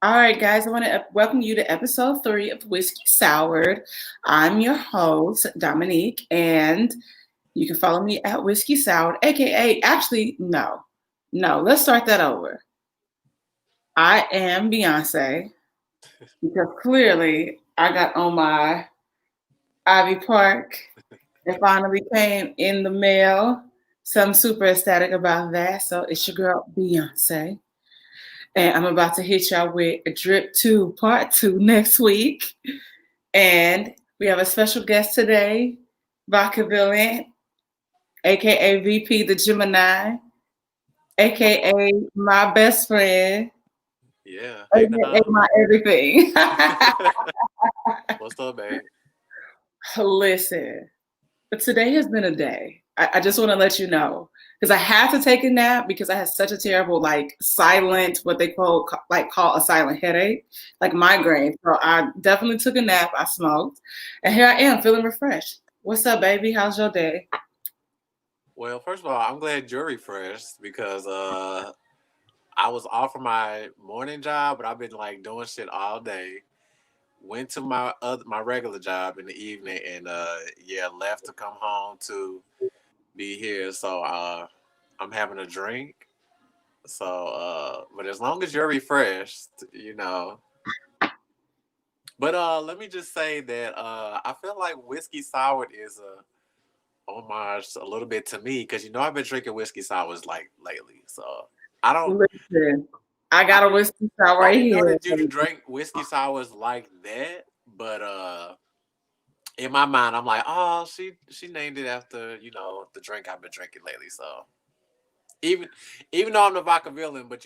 All right, guys, I want to welcome you to episode 3 of Whiskey Soured. I'm your host, Dominique, and you can follow me at Whiskey Soured, aka, actually, no, let's start that over. I am Beyonce because clearly I got on my Ivy Park. It finally came in the mail. So I'm super ecstatic about that. So it's your girl, Beyonce. And I'm about to hit y'all with a Drip 2 Part 2 next week. And we have a special guest today, Vodka Villain, aka VP the Gemini, aka my best friend, Yeah. Hey, aka Dom. my everything. What's up, babe? Listen, but today has been a day. I just want to let you know because I had to take a nap because I had such a terrible, like, silent, what they call a silent headache, like migraine. So I definitely took a nap. I smoked, and here I am feeling refreshed. What's up, baby? How's your day? Well, first of all, I'm glad you're refreshed because I was off from my morning job, but I've been like doing shit all day. Went to my regular job in the evening, and yeah, left to come home to be here. So I'm having a drink. So but as long as you're refreshed, But let me just say that I feel like whiskey sour is a homage a little bit to me because I've been drinking whiskey sours like lately, so I don't. Listen, I I got a didn't. whiskey sour I right didn't know here. that you drink whiskey sours like that, but in my mind, I'm like, oh, she named it after the drink I've been drinking lately. So even even though I'm the vodka villain, but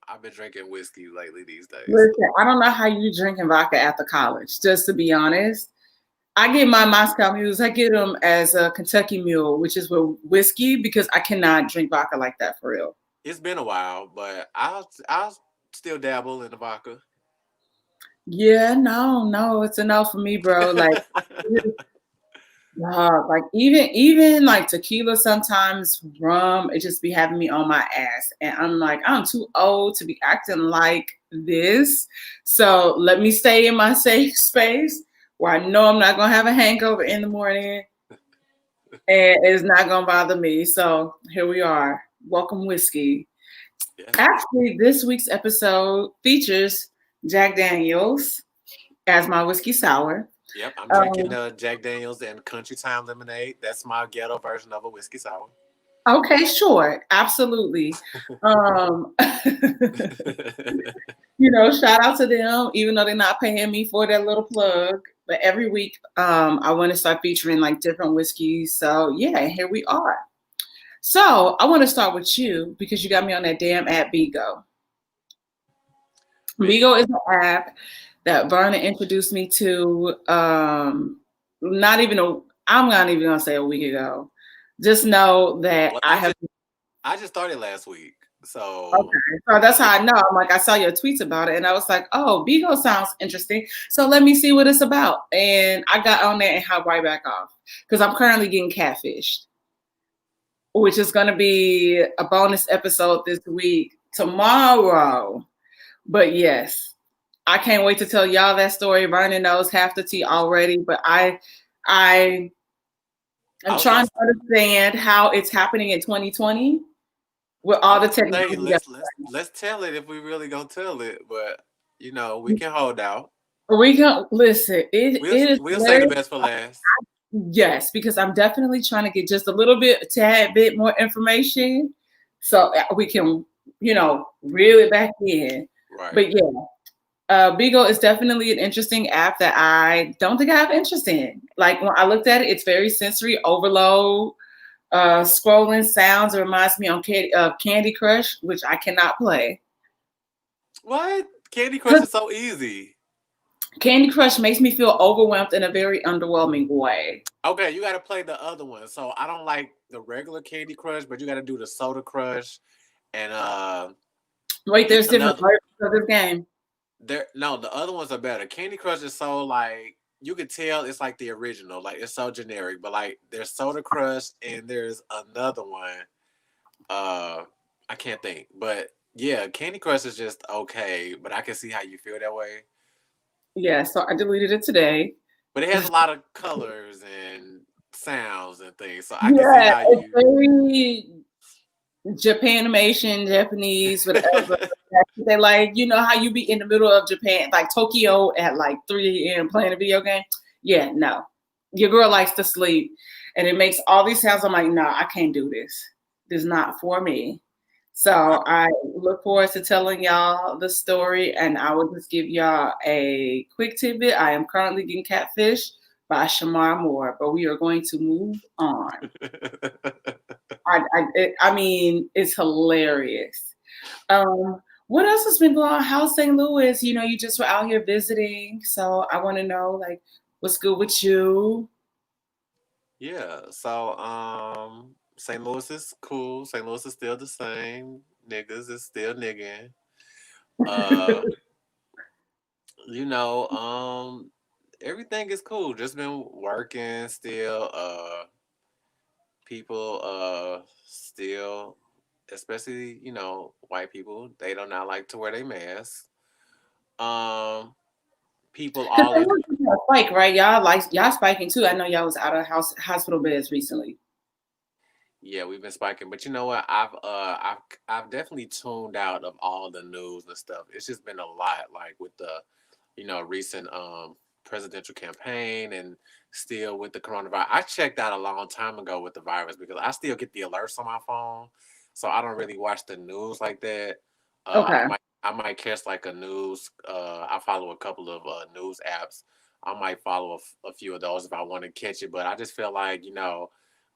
I've been drinking whiskey lately these days. Listen, I don't know how you drinking vodka after college. Just to be honest, I get my Moscow mules. I get them as a Kentucky mule, which is with whiskey because I cannot drink vodka like that for real. It's been a while, but I'll still dabble in the vodka. Yeah, no, it's enough for me, bro. Like even like tequila, sometimes rum, it just be having me on my ass, and I'm like, I'm too old to be acting like this. So let me stay in my safe space where I know I'm not gonna have a hangover in the morning, and it's not gonna bother me. So here we are. Welcome, whiskey. Yeah. Actually, this week's episode features Jack Daniels as my whiskey sour. Yep, I'm drinking Um, Jack Daniels and Country Time Lemonade. That's my ghetto version of a whiskey sour. okay, sure, absolutely. Um, shout out to them, even though they're not paying me for that little plug. But every week, I want to start featuring like different whiskeys. So yeah, here we are. So I want to start with you because you got me on that damn app, Bigo. Man, Bigo is an app that Verna introduced me to. Not even a, I'm not even gonna say a week ago. Just know that well, I have. I just started last week, so Okay, so that's it, how I know. I'm like, I saw your tweets about it, and I was like, oh, Bigo sounds interesting. So let me see what it's about. And I got on there and hopped right back off because I'm currently getting catfished, which is going to be a bonus episode this week tomorrow. But yes, I can't wait to tell y'all that story. Vernon knows half the tea already, but I am I was gonna trying to understand how it's happening in 2020 with I all was the gonna say technology. let's tell it if we really gonna tell it, but we can hold out. We can listen. We'll It is we'll say the hilarious. best for last. Yes, because I'm definitely trying to get just a little bit, tad bit more information, so we can, reel it back in. Right. But yeah, Beagle is definitely an interesting app that I don't think I have interest in. Like when I looked at it, it's very sensory overload. Scrolling sounds, it reminds me of Candy Crush, which I cannot play. What? Candy Crush is so easy. Candy Crush makes me feel overwhelmed in a very underwhelming way. Okay, you got to play the other one. So I don't like the regular Candy Crush, but you got to do the Soda Crush and Wait, it's there's different another. versions of this game. There, no, the other ones are better. Candy Crush is so like you could tell it's like the original, like it's so generic. But like there's Soda Crush and there's another one. Uh, I can't think, but Yeah, Candy Crush is just okay, but I can see how you feel that way. Yeah, so I deleted it today. But it has a lot of colors and sounds and things, so I can see Yeah, how it's you. very Japanimation, Japanese, whatever. They like, you know how you be in the middle of Japan, like Tokyo at like 3 a.m. playing a video game? Yeah, no. Your girl likes to sleep and it makes all these sounds. I'm like, no, I can't do this. This is not for me. Right. So I look forward to telling y'all the story and I will just give y'all a quick tidbit. I am currently getting catfish by Shamar Moore, but we are going to move on. I mean, it's hilarious. What else has been going on? How's St. Louis? You know, you just were out here visiting, so I want to know like what's good with you. Yeah, so St. Louis is cool. St. Louis is still the same. Niggas is still nigging. Uh, you know, everything is cool. Just been working still. People still, especially, white people, they do not like to wear their masks. Um People Because I always. know y'all spike, right? Y'all spiking too. I know y'all was out of hospital beds recently. Yeah, we've been spiking, but you know what? I've definitely tuned out of all the news and stuff. It's just been a lot, like with the recent presidential campaign and still with the coronavirus. I checked out a long time ago with the virus because I still get the alerts on my phone, so I don't really watch the news like that. Okay. I might catch like a news. I follow a couple of news apps. I might follow a few of those if I want to catch it, but I just feel like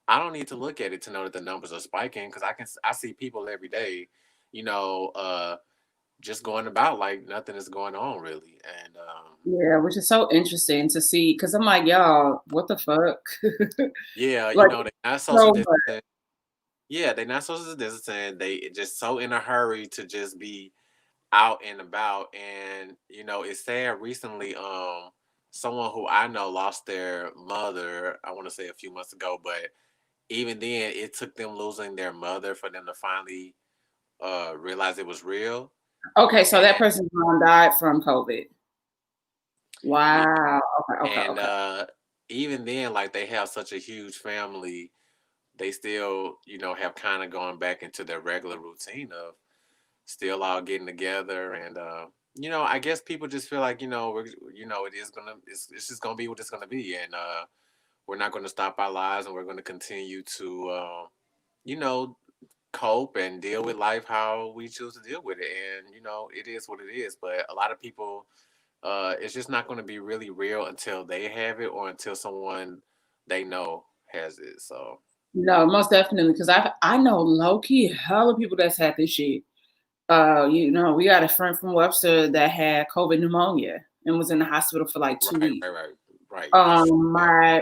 I don't need to look at it to know that the numbers are spiking because I see people every day, you know, uh, just going about like nothing is going on really, and Yeah, which is so interesting to see because I'm like, y'all, what the fuck? yeah, Like they're not social so much. distancing. Yeah, they're not social distancing. They just so in a hurry to just be out and about, and it's sad. Recently, someone who I know lost their mother. I want to say a few months ago, but even then, it took them losing their mother for them to finally realize it was real. Okay, so that And person's mom died from COVID. yeah, Wow. Okay, okay, and okay. even then, like they have such a huge family, they still, have kind of gone back into their regular routine of still all getting together and I guess people just feel like, it's just gonna be what it's gonna be, and we're not gonna stop our lives, and we're gonna continue to you know, cope and deal with life how we choose to deal with it. And it is what it is. But a lot of people, it's just not going to be really real until they have it or until someone they know has it. So No, most definitely, because I know low key hella people that's had this shit. You know, we got a friend from Webster that had COVID pneumonia and was in the hospital for like 2 weeks. right, right, right. That's yeah. My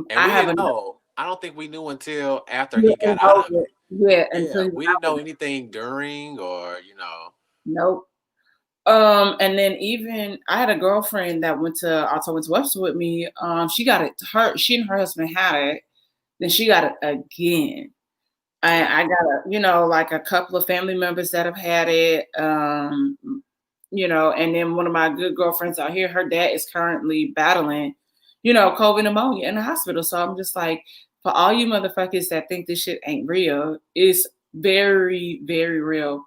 And I we have didn't a know. I don't think we knew until after yeah, he got out of it. yeah, until Yeah, he we got didn't know out. anything during or Nope. And then even I had a girlfriend that also went to Webster with me. She got it. She and her husband had it. Then she got it again. yeah. I got like a couple of family members that have had it. And then one of my good girlfriends out here, her dad is currently battling, COVID pneumonia in the hospital. So I'm just like, for all you motherfuckers that think this shit ain't real, it's very, very real.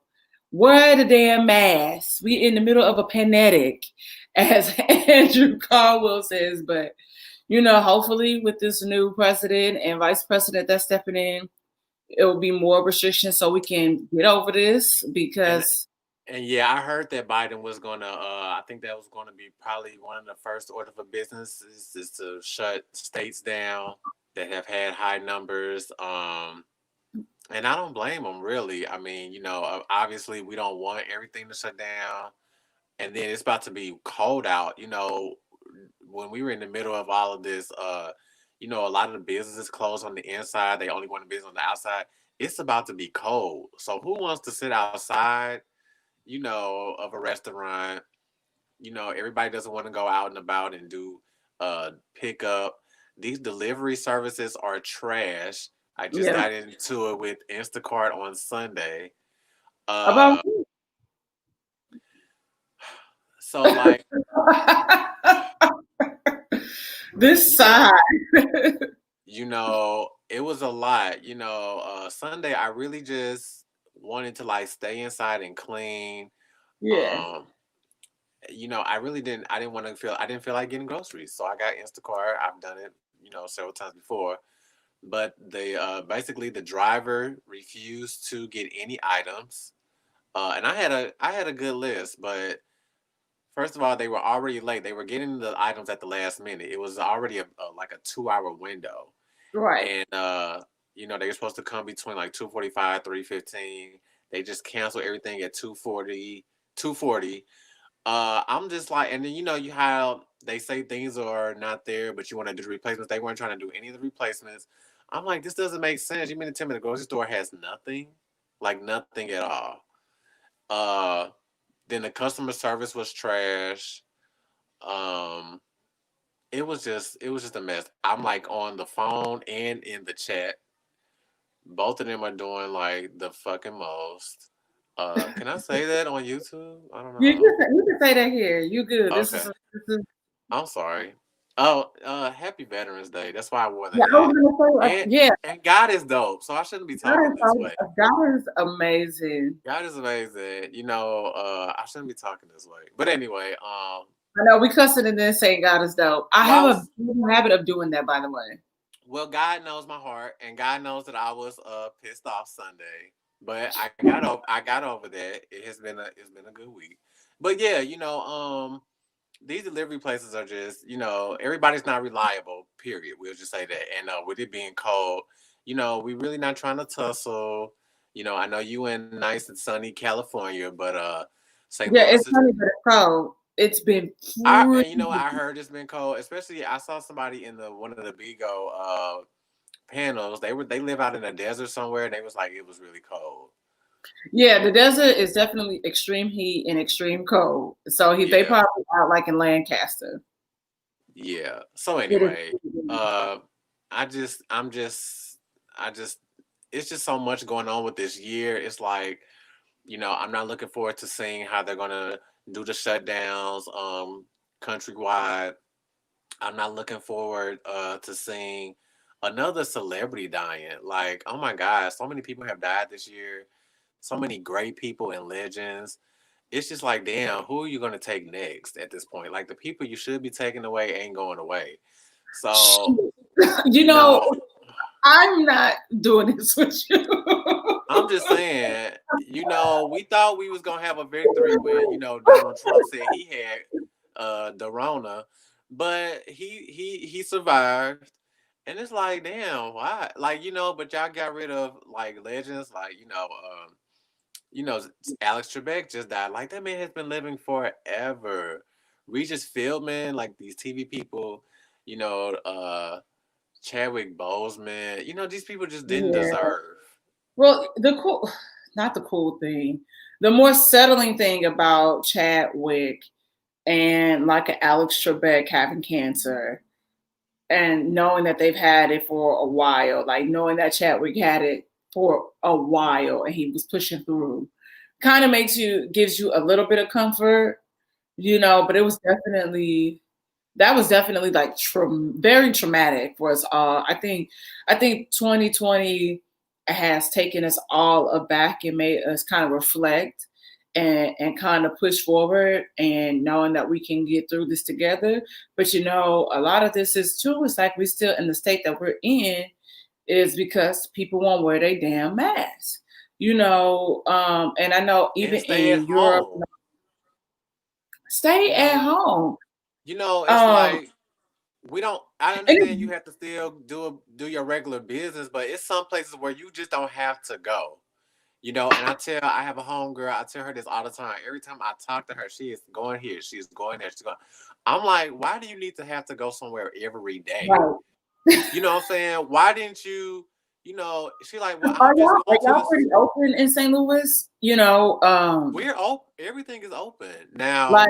Wear the damn mask. We in the middle of a pandemic, as Andrew Caldwell says. But hopefully with this new president and vice president that's stepping in, it will be more restrictions so we can get over this And because and yeah, I heard that Biden was gonna. I think that was going to be probably one of the first order for business is to shut states down that have had high numbers. And I don't blame them really. I mean, obviously we don't want everything to shut down, and then it's about to be cold out. When we were in the middle of all of this, a lot of the businesses closed on the inside. They only want to business on the outside. It's about to be cold, so who wants to sit outside? Of a restaurant. Everybody doesn't want to go out and about and do pickup. These delivery services are trash. I just yeah. got into it with Instacart on Sunday. About Uh, who? So like, This you know, side. it was a lot. Sunday I really just wanted to like stay inside and clean. Yeah. Um, I didn't want to feel I didn't feel like getting groceries. So I got Instacart. I've done it, several times before. But basically the driver refused to get any items. And I had a good list, but first of all, they were already late. They were getting the items at the last minute. It was already like a 2 hour window, Right. and they were supposed to come between like 2:45, 3:15. They just canceled everything at 2:40, 2:40. I'm just like, and then you how they say things are not there, but you want to do the replacements. They weren't trying to do any of the replacements. I'm like, this doesn't make sense. You mean to tell me the grocery store has nothing, like nothing at all? Uh, then the customer service was trash. Um, it was just a mess. I'm like on the phone and in the chat. Both of them are doing like the fucking most. Can I say that on YouTube? I don't know. You can say that here. You good. Okay. This is I'm sorry. Oh, happy Veterans Day. That's why I wore the yeah, I was hat. gonna say like And yeah, and God is dope. So I shouldn't be talking this way. God is amazing. God is amazing. I shouldn't be talking this way. But anyway, I know we cussing and then saying God is dope. I well, have a habit of doing that, by the way. God knows my heart, and God knows that I was pissed off Sunday. But I got over that. It's been a good week. But yeah, these delivery places are just, everybody's not reliable, period. We'll just say that. And with it being cold, we really not trying to tussle. I know you in nice and sunny California, but St. Yeah, Louis it's is funny, but it's cold. It's been and pretty. I heard it's been cold, especially I saw somebody in the one of the Bigo panels. They live out in a desert somewhere and they was like it was really cold. Yeah, the desert is definitely extreme heat and extreme cold. So they Yeah. probably out like in Lancaster. Yeah. So It is. anyway, uh I just I'm just I just it's just so much going on with this year. It's like, I'm not looking forward to seeing how they're gonna do the shutdowns countrywide. I'm not looking forward to seeing another celebrity dying. Like, oh my God, so many people have died this year. So many great people and legends. It's just like, damn, who are you gonna take next at this point? Like the people you should be taking away ain't going away. So, Shit. you know, I'm not doing this with you. I'm just saying, we thought we was gonna have a victory when, Donald Trump said he had the Rona, but he survived. And it's like, damn, why? Like, but y'all got rid of like legends, like, you know, Alex Trebek just died. Like that man has been living forever. Regis Philbin, like these TV people, you know, Chadwick Boseman, these people just didn't Yeah. deserve. Well, not the cool thing. The more settling thing about Chadwick and like an Alex Trebek having cancer and knowing that they've had it for a while, like knowing that Chadwick had it for a while and he was pushing through, kind of gives you a little bit of comfort, but it was definitely that was definitely like very traumatic for us all. I think 2020 has taken us all aback and made us kind of reflect and kind of push forward and knowing that we can get through this together. But a lot of this is too, it's like we still in the state that we're in is because people won't wear their damn masks. And I know And even stay at in Europe, home. stay You at know, home. it's Um, like we don't. I and understand you have to still do your regular business, but it's some places where you just don't have to go. And I have a homegirl. I tell her this all the time. Every time I talk to her, she is going here. She's going there. She's going. I'm like, why do you need to have to go somewhere every day? right. You know what I'm saying? Why didn't you? She like, well, Are I'm just y'all are going to y'all this. pretty open in St. Louis? We're open. Everything is open now. Like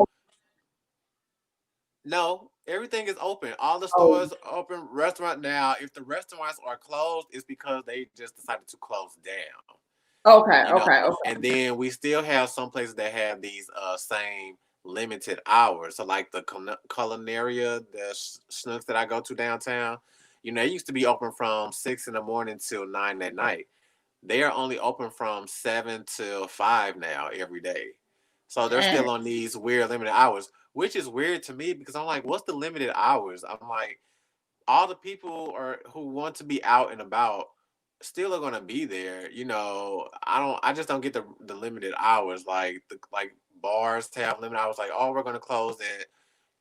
No, everything is open. All the oh, stores are open. Restaurant now. If the restaurants are closed, it's because they just decided to close down. okay, You know, okay, okay. and then we still have some places that have these same limited hours. So like the culinaria, the snooks that I go to downtown, they used to be open from 6 in the morning till 9 at night. They are only open from 7 till 5 now every day. So they're Dang. still on these weird limited hours, which is weird to me because I'm like, what's the limited hours? I'm like, all the people are who want to be out and about still are gonna be there. I just don't get the limited hours like bars to have limited hours. Like, oh, we're gonna close at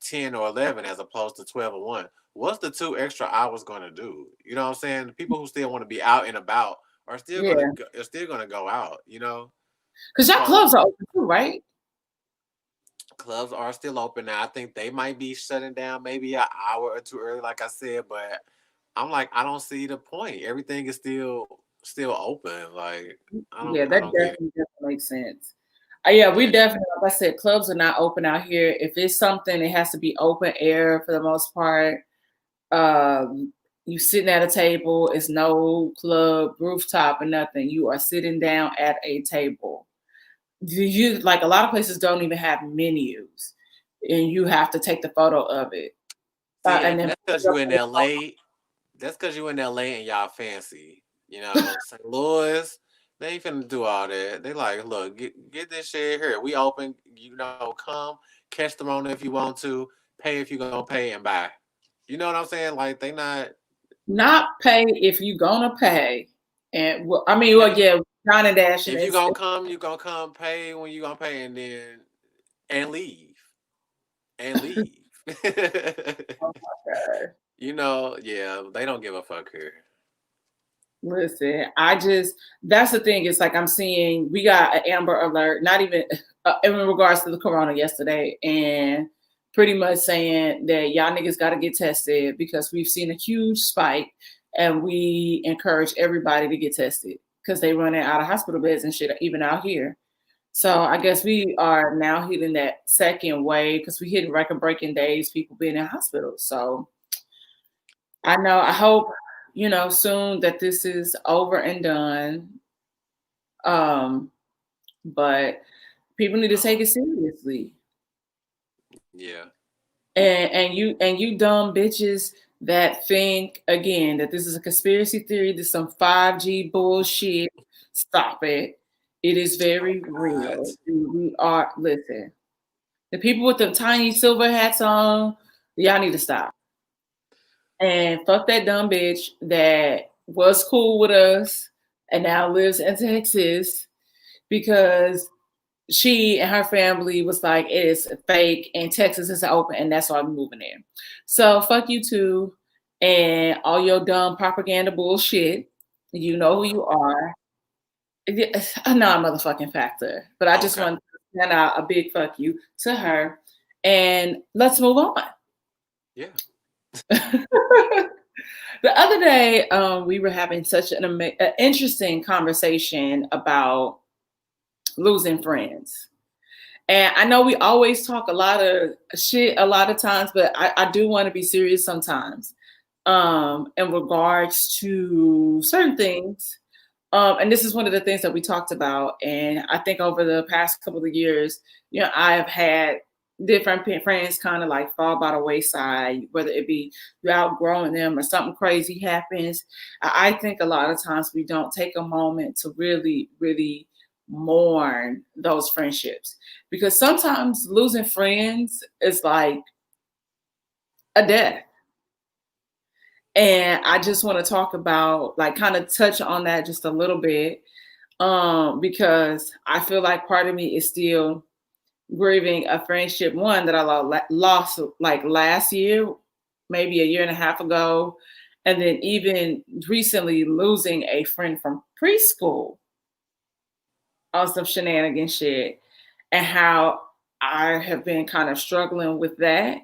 10 or 11 as opposed to 12 or 1. What's the 2 extra hours gonna do? You know what I'm saying? The people who still want to be out and about Yeah. are still gonna go out. Because your So clubs are open too, right? clubs are still open now. I think they might be shutting down maybe an hour or two early, like I said, but I'm like, I don't see the point. Everything is still open. Like, Yeah, I that don't get it. definitely makes sense. Yeah, we Yeah. definitely, like I said, clubs are not open out here. If it's something, it has to be open air for the most part. You sitting at a table, it's no club rooftop or nothing. You are sitting down at a table. You like a lot of places don't even have menus, and you have to take the photo of it, See, and then that's because you in LA. That's because you in LA and y'all fancy. St. Louis, they ain't finna do all that. They like, look, get this shit here. We open. Come catch the Rona if you want to. Pay if you gonna pay and buy. You know what I'm saying? Like they not. not pay if you gonna pay, and I mean, well, Pay. yeah, John and Dash, and If you it's gonna come, you gonna come. Pay when you gonna pay, and then and leave and leave. oh my god. Yeah, they don't give a fuck here. Listen, that's the thing. It's like I'm seeing we got an Amber Alert, not even in regards to the corona yesterday, and pretty much saying that y'all niggas got to get tested because we've seen a huge spike, and we encourage everybody to get tested because they running out of hospital beds and shit, even out here. So I guess we are now hitting that second wave because we hitting record breaking days, people being in hospitals. So I hope, soon that this is over and done. Um, but people need to take it seriously. Yeah. And you dumb bitches that think again that this is a conspiracy theory, this is some 5G bullshit. Stop it. It is Oh very God. real. We are listen. The people with the tiny silver hats on, y'all need to stop. And fuck that dumb bitch that was cool with us and now lives in Texas because she and her family was like, it is fake and Texas is open and that's why I'm moving in. So fuck you too and all your dumb propaganda bullshit. You know who you are. A non-motherfucking factor. But I just Okay. want to send out a big fuck you to her and let's move on. Yeah. The other day, we were having such an interesting conversation about losing friends. And I know we always talk a lot of shit a lot of times, but I do want to be serious sometimes in regards to certain things. And this is one of the things that we talked about. And I think over the past couple of years, I have had different friends kind of like fall by the wayside, whether it be you outgrowing them or something crazy happens. I think a lot of times we don't take a moment to really, really mourn those friendships because sometimes losing friends is like a death. And I just want to talk about, like, kind of touch on that just a little bit, because I feel like part of me is still grieving a friendship, one that I lost like last year, maybe a year and a half ago, and then even recently losing a friend from preschool on some shenanigan shit, and how I have been kind of struggling with that.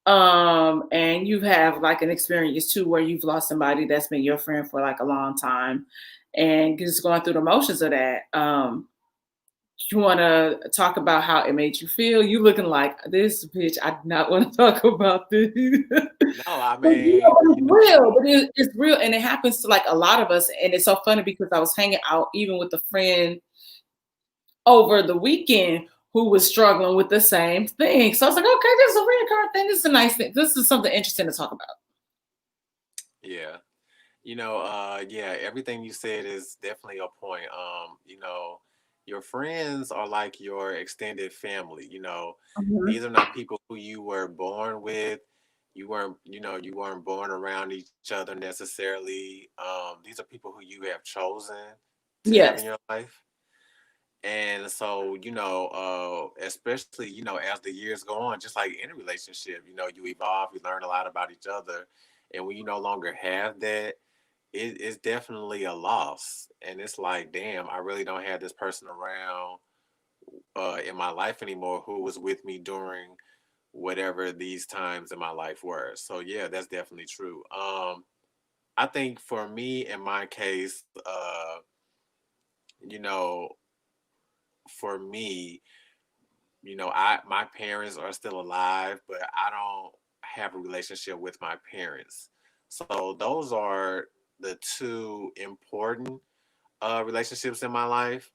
And you have like an experience too where you've lost somebody that's been your friend for like a long time and just going through the motions of that. You want to talk about how it made you feel? You looking like this bitch. I do not want to talk about this. No, I But mean, it's real. But it's real, and it happens to like a lot of us. And it's so funny because I was hanging out even with a friend over the weekend who was struggling with the same thing. So I was like, okay, this is a reoccurring thing. This is a nice thing. This is something interesting to talk about. Yeah. Yeah, everything you said is definitely a point. Your friends are like your extended family. Mhm. These are not people who you were born with. You weren't born around each other necessarily. These are people who you have chosen to have in Yes. your life. And so, especially, as the years go on, just like any relationship, you evolve, you learn a lot about each other. And when you no longer have that, it's definitely a loss. And it's like, damn, I really don't have this person around in my life anymore who was with me during whatever these times in my life were. So yeah, that's definitely true. I think for me, in my case, you know, for me, I my parents are still alive, but I don't have a relationship with my parents. So those are the two important relationships in my life.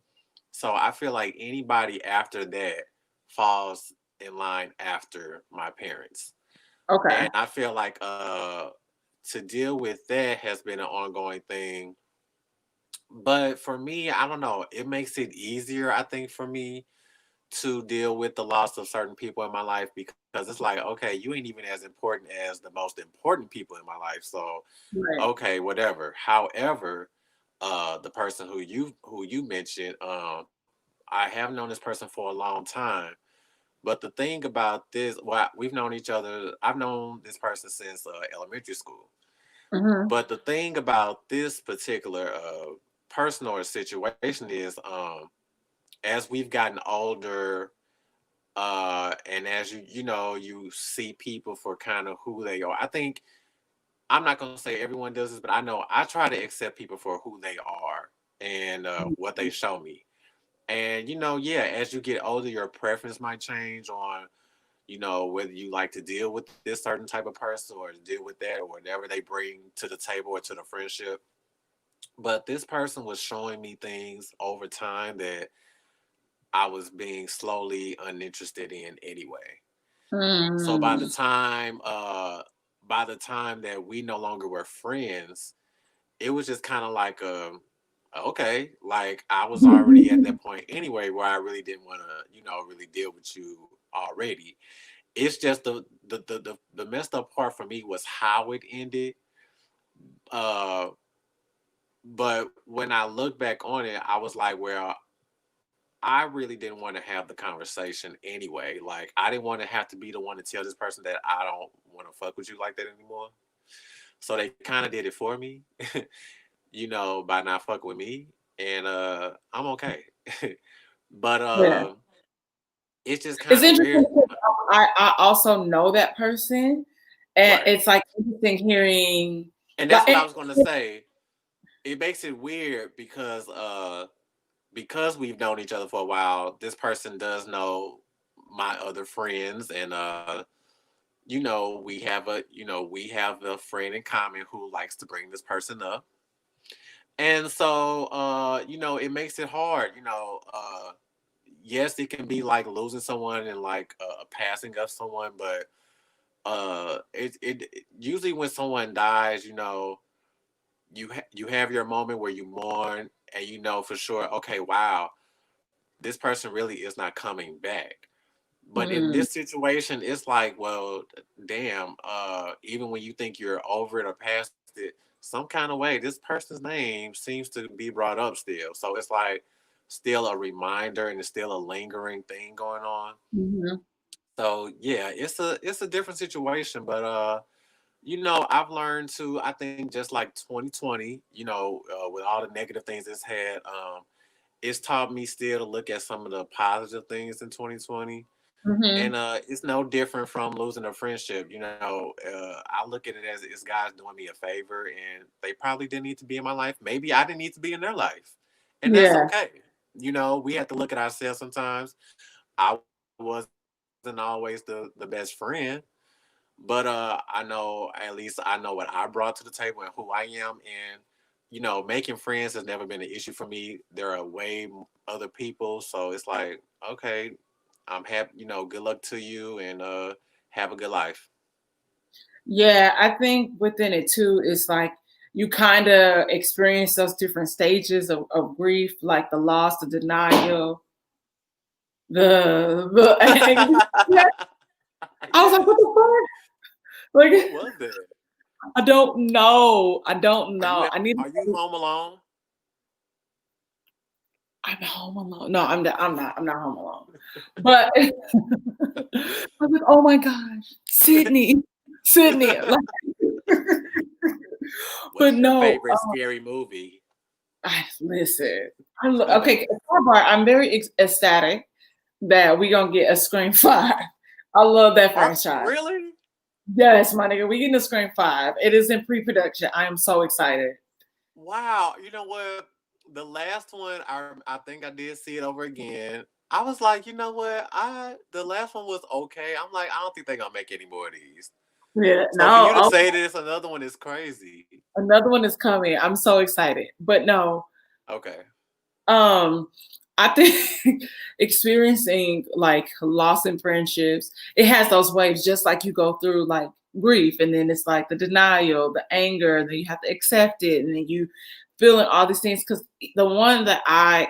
So I feel like anybody after that falls in line after my parents. Okay. And I feel like to deal with that has been an ongoing thing. But for me, I don't know, it makes it easier, I think, for me to deal with the loss of certain people in my life because it's like, okay, you ain't even as important as the most important people in my life. So, Right. okay, whatever. However, the person who you mentioned, I have known this person for a long time. But the thing about this, well, we've known each other. I've known this person since elementary school. Hmm. But the thing about this particular person or situation is, as we've gotten older, and as you see people for kind of who they are. I think I'm not gonna say everyone does this, but I know I try to accept people for who they are and what they show me. And yeah, as you get older, your preference might change on whether you like to deal with this certain type of person or deal with that or whatever they bring to the table or to the friendship. But this person was showing me things over time that I was being slowly uninterested in anyway. So Mm. by the time that we no longer were friends, it was just kind of like okay, like I was already at that point anyway where I really didn't want to, really deal with you already. It's just the messed up part for me was how it ended. Uh but when I look back on it, I was like, well, I really didn't want to have the conversation anyway. Like I didn't want to have to be the one to tell this person that I don't want to fuck with you like that anymore. So they kind of did it for me, by not fucking with me, and I'm okay. But Yeah. it's just It's kind of interesting weird. because I also know that person, and Right. it's like interesting hearing And that's like what I was going to say. It makes it weird because we've known each other for a while. This person does know my other friends, and we have a friend in common who likes to bring this person up. And so it makes it hard. Yes, it can be like losing someone and like a passing of someone, but usually when someone dies, you have your moment where you mourn and you know for sure, okay, wow, this person really is not coming back. But in mm, this situation, it's like, well, damn, even when you think you're over it or past it, some kind of way, this person's name seems to be brought up still. So it's like still a reminder and it's still a lingering thing going on. mhm. So yeah, it's a different situation, but I've learned to, I think just like 2020, with all the negative things it's had, it's taught me still to look at some of the positive things in 2020. And Mhm. it's no different from losing a friendship. I look at it as it's guys doing me a favor, and they probably didn't need to be in my life. Maybe I didn't need to be in their life, and that's Yeah. okay. We have to look at ourselves sometimes. I wasn't always the best friend, but I know, at least I know what I brought to the table and who I am, and making friends has never been an issue for me. There are way other people, so it's like, okay, I'm happy. Good luck to you, and have a good life. Yeah, I think within it too, it's like you kind of experience those different stages of grief, like the loss, the denial, the anger. Yeah, I was like, Yes. what the fuck? Who Like, was that? I don't know. I don't Are you know. I need. are you home alone? I'm home alone. No, I'm not. I'm not. I'm not home alone. But I was like, oh my gosh, Sydney, Sydney. Like, but What's your no. favorite scary movie? Listen. Okay. Sidebar, I'm very ecstatic that we gonna get a Scream 5. I love that franchise. Really? Yes, my nigga, we getting a Scream 5. It is in pre-production. I am so excited. Wow. You know what? The last one, I think I did see it over again. I was like, you know what? The last one was okay. I'm like, I don't think they're gonna make any more of these. Yeah, So for no, you to say this, another one is crazy. another one is coming. I'm so excited. But no, Okay. um, I think experiencing like loss in friendships, it has those waves just like you go through like grief, and then it's like the denial, the anger, then you have to accept it, and then you feeling all these things. Because the one that I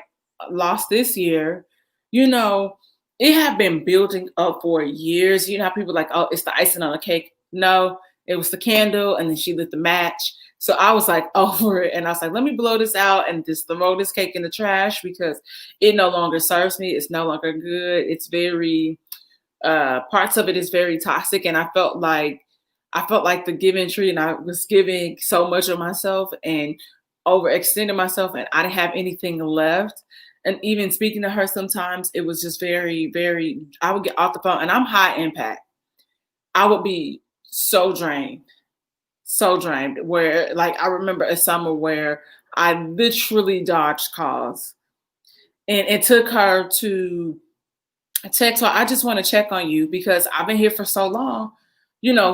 lost this year, you know, it had been building up for years. You know how people like, oh, it's the icing on the cake. No, it was the candle, and then she lit the match. So I was like over it, and I was like, let me blow this out and just throw this cake in the trash because it no longer serves me. It's no longer good. It's very parts of it is very toxic, and I felt like the giving tree, and I was giving so much of myself and overextending myself, and I didn't have anything left. And even speaking to her, sometimes it was just very, very. I would get off the phone, and I'm high impact. I would be so drained. Where like I remember a summer where I literally dodged calls, and it took her to text her, I just want to check on you because I've been here for so long.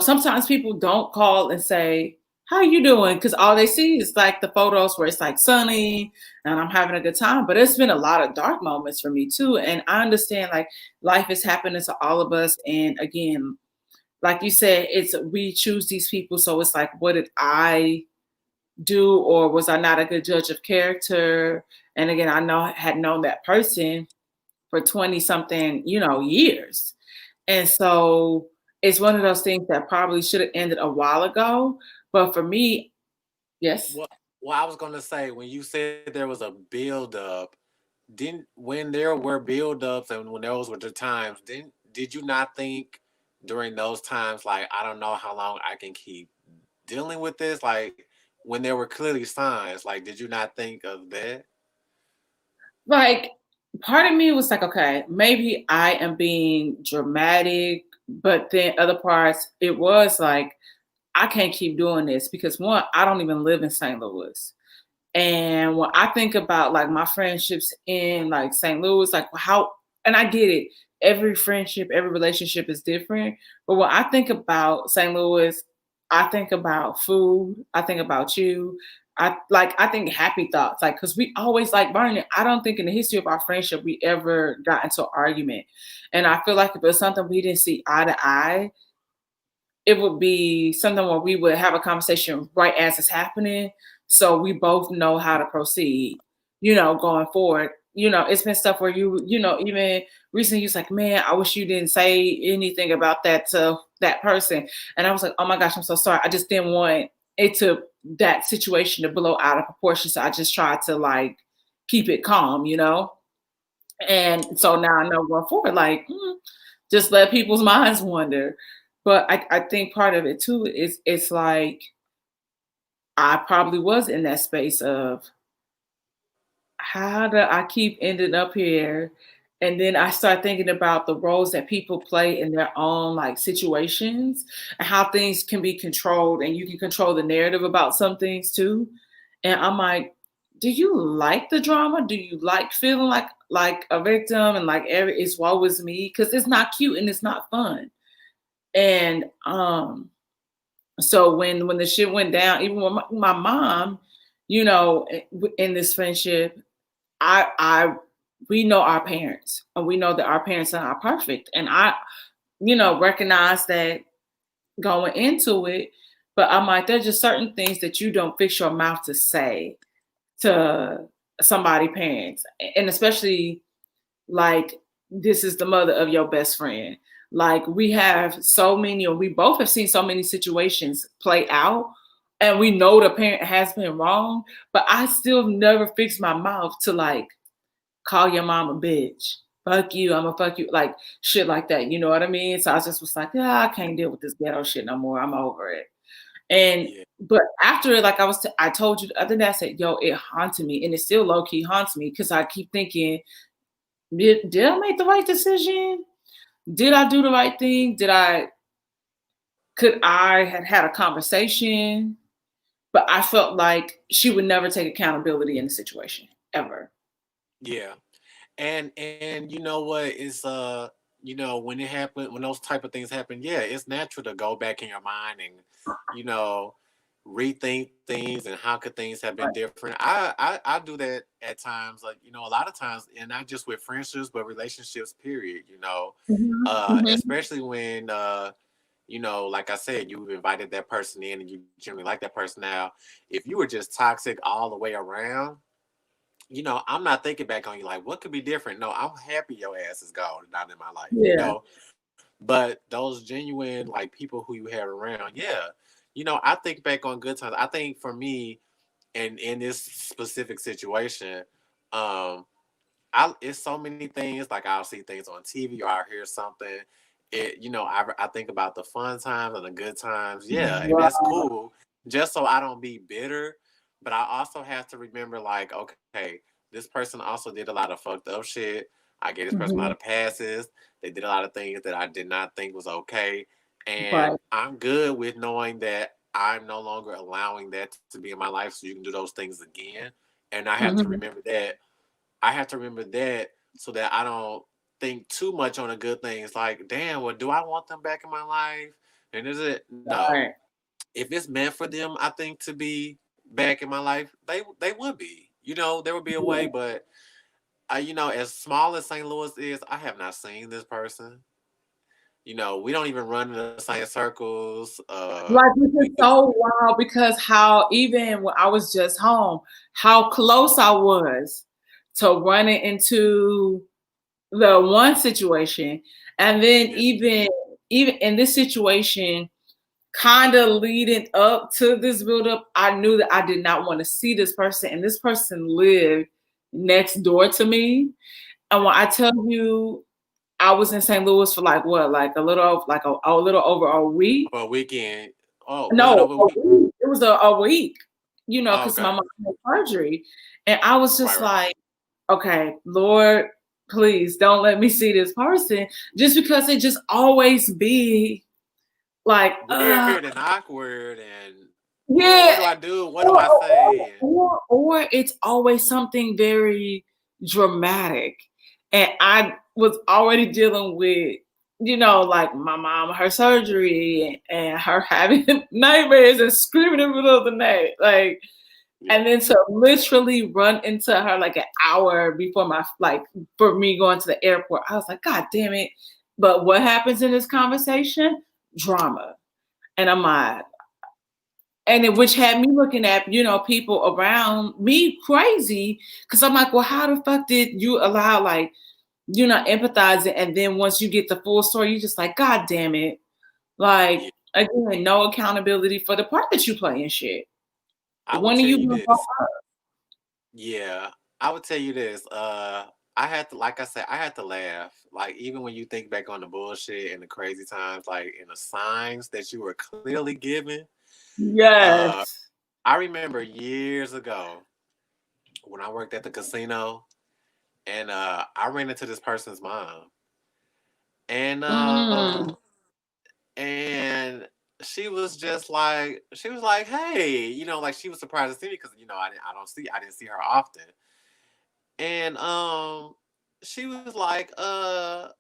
Sometimes people don't call and say, how you doing? Because all they see is like the photos where it's like sunny and I'm having a good time. But it's been a lot of dark moments for me too. And I understand like life is happening to all of us. And again, like you said, it's we choose these people. So it's like, what did I do? Or was I not a good judge of character? And again, had known that person for 20 something, years. And so it's one of those things that probably should have ended a while ago. But for me, yes. Well, I was gonna say when you said there was a build up, didn't when there were build ups and when those were the times, did you not think during those times like I don't know how long I can keep dealing with this? Like when there were clearly signs, like did you not think of that? Like part of me was like, okay, maybe I am being dramatic, but then other parts, it was like, I can't keep doing this because one, I don't even live in St. Louis. And when I think about like my friendships in like St. Louis, like how, and I get it, every friendship, every relationship is different. But when I think about St. Louis, I think about food, I think about you. I think happy thoughts, like, cause we always like burning. I don't think in the history of our friendship we ever got into an argument. And I feel like if it's something we didn't see eye to eye, it would be something where we would have a conversation right as it's happening. So we both know how to proceed, going forward. It's been stuff where even recently you was like, man, I wish you didn't say anything about that to that person. And I was like, oh my gosh, I'm so sorry. I just didn't want it to that situation to blow out of proportion. So I just tried to like keep it calm. And so now I know going forward, like, just let people's minds wander. But I think part of it too is it's like I probably was in that space of how do I keep ending up here? And then I start thinking about the roles that people play in their own like situations and how things can be controlled and you can control the narrative about some things too. And I'm like, do you like the drama? Do you like feeling like a victim and like it's woe is me? Because it's not cute and it's not fun. And so when the shit went down, even with my mom, in this friendship, I we know our parents, and we know that our parents are not perfect. And I, recognize that going into it. But I'm like, there's just certain things that you don't fix your mouth to say to somebody parents, and especially like this is the mother of your best friend. Like we have so many, or we both have seen so many situations play out, and we know the parent has been wrong, but I still never fix my mouth to like call your mom a bitch. Fuck you, I'm gonna fuck you, like shit like that. You know what I mean? So I just was like, yeah, I can't deal with this ghetto shit no more. I'm over it. And Yeah. but after, like I told you the other day, I said, yo, it haunted me, and it still low key haunts me because I keep thinking, did I make the right decision? Did I do the right thing? Could I have had a conversation? But I felt like she would never take accountability in the situation ever. Yeah. And you know what? It's when it happened, when those type of things happen, yeah, it's natural to go back in your mind and, you know, rethink things and how could things have been Right. different. I do that at times, like, a lot of times, and not just with friendships, but relationships, period, Mhm. especially when like I said, you've invited that person in and you generally like that person. Now, if you were just toxic all the way around, I'm not thinking back on you like, what could be different? No, I'm happy your ass is gone and not in my life, Yeah. But those genuine, like, people who you have around, yeah, I think back on good times. I think for me, and in this specific situation, um, it's so many things. Like I'll see things on TV or I'll hear something. I think about the fun times and the good times. Yeah, and that's Right. cool. Just so I don't be bitter, but I also have to remember, like, okay, this person also did a lot of fucked up shit. I gave this person a lot Mhm. of passes. They did a lot of things that I did not think was okay, and Right. I'm good with knowing that I'm no longer allowing that to be in my life, so you can do those things again. And Mhm. I have to remember that so that I don't think too much on the good things. Like, damn, well, do I want them back in my life? And is it no? Right. If it's meant for them, I think to be back in my life, they would be. There would be a way, Yeah. but as small as St. Louis is, I have not seen this person. We don't even run in the same circles. Like, this We is do. so wild because how even when I was just home, how close I was to running into the one situation, and then Yeah. even in this situation, kind of leading up to this build up, I knew that I did not want to see this person, and this person lived next door to me. And when I tell you, I was in St. Louis for like what, like a little over a week. For a weekend. Oh, was it No, over a a week? week. It was a week, Oh, because my okay. mom had surgery. And I was Right, just right. like, okay, Lord, please don't let me see this person. Just because it just always be like, Weird and awkward and, oh, what yeah, do I do? What do or, I say? or it's always something very dramatic. And I was already dealing with, like my mom, her surgery, and her having nightmares and screaming in the middle of the night. Like, Yeah. and then to literally run into her like an hour before for me going to the airport, I was like, God damn it. But what happens in this conversation? Drama. And I'm like, which had me looking at, people around me crazy. Cause I'm like, well, how the fuck did you allow, like, you're not empathizing. And then once you get the full story, you're just like, God damn it. Like, Yeah. again, no accountability for the part that you play in shit. I would When are tell you you gonna grow this. up? Yeah. I would tell you this. I had to, like I said, I had to laugh. Like, even when you think back on the bullshit and the crazy times, like, and the signs that you were clearly given. Uh, Yes. I remember years ago when I worked at the casino, and I ran into this person's mom. And Mm. and she was like, hey, like, she was surprised to see me because, I didn't see her often. And she was like, are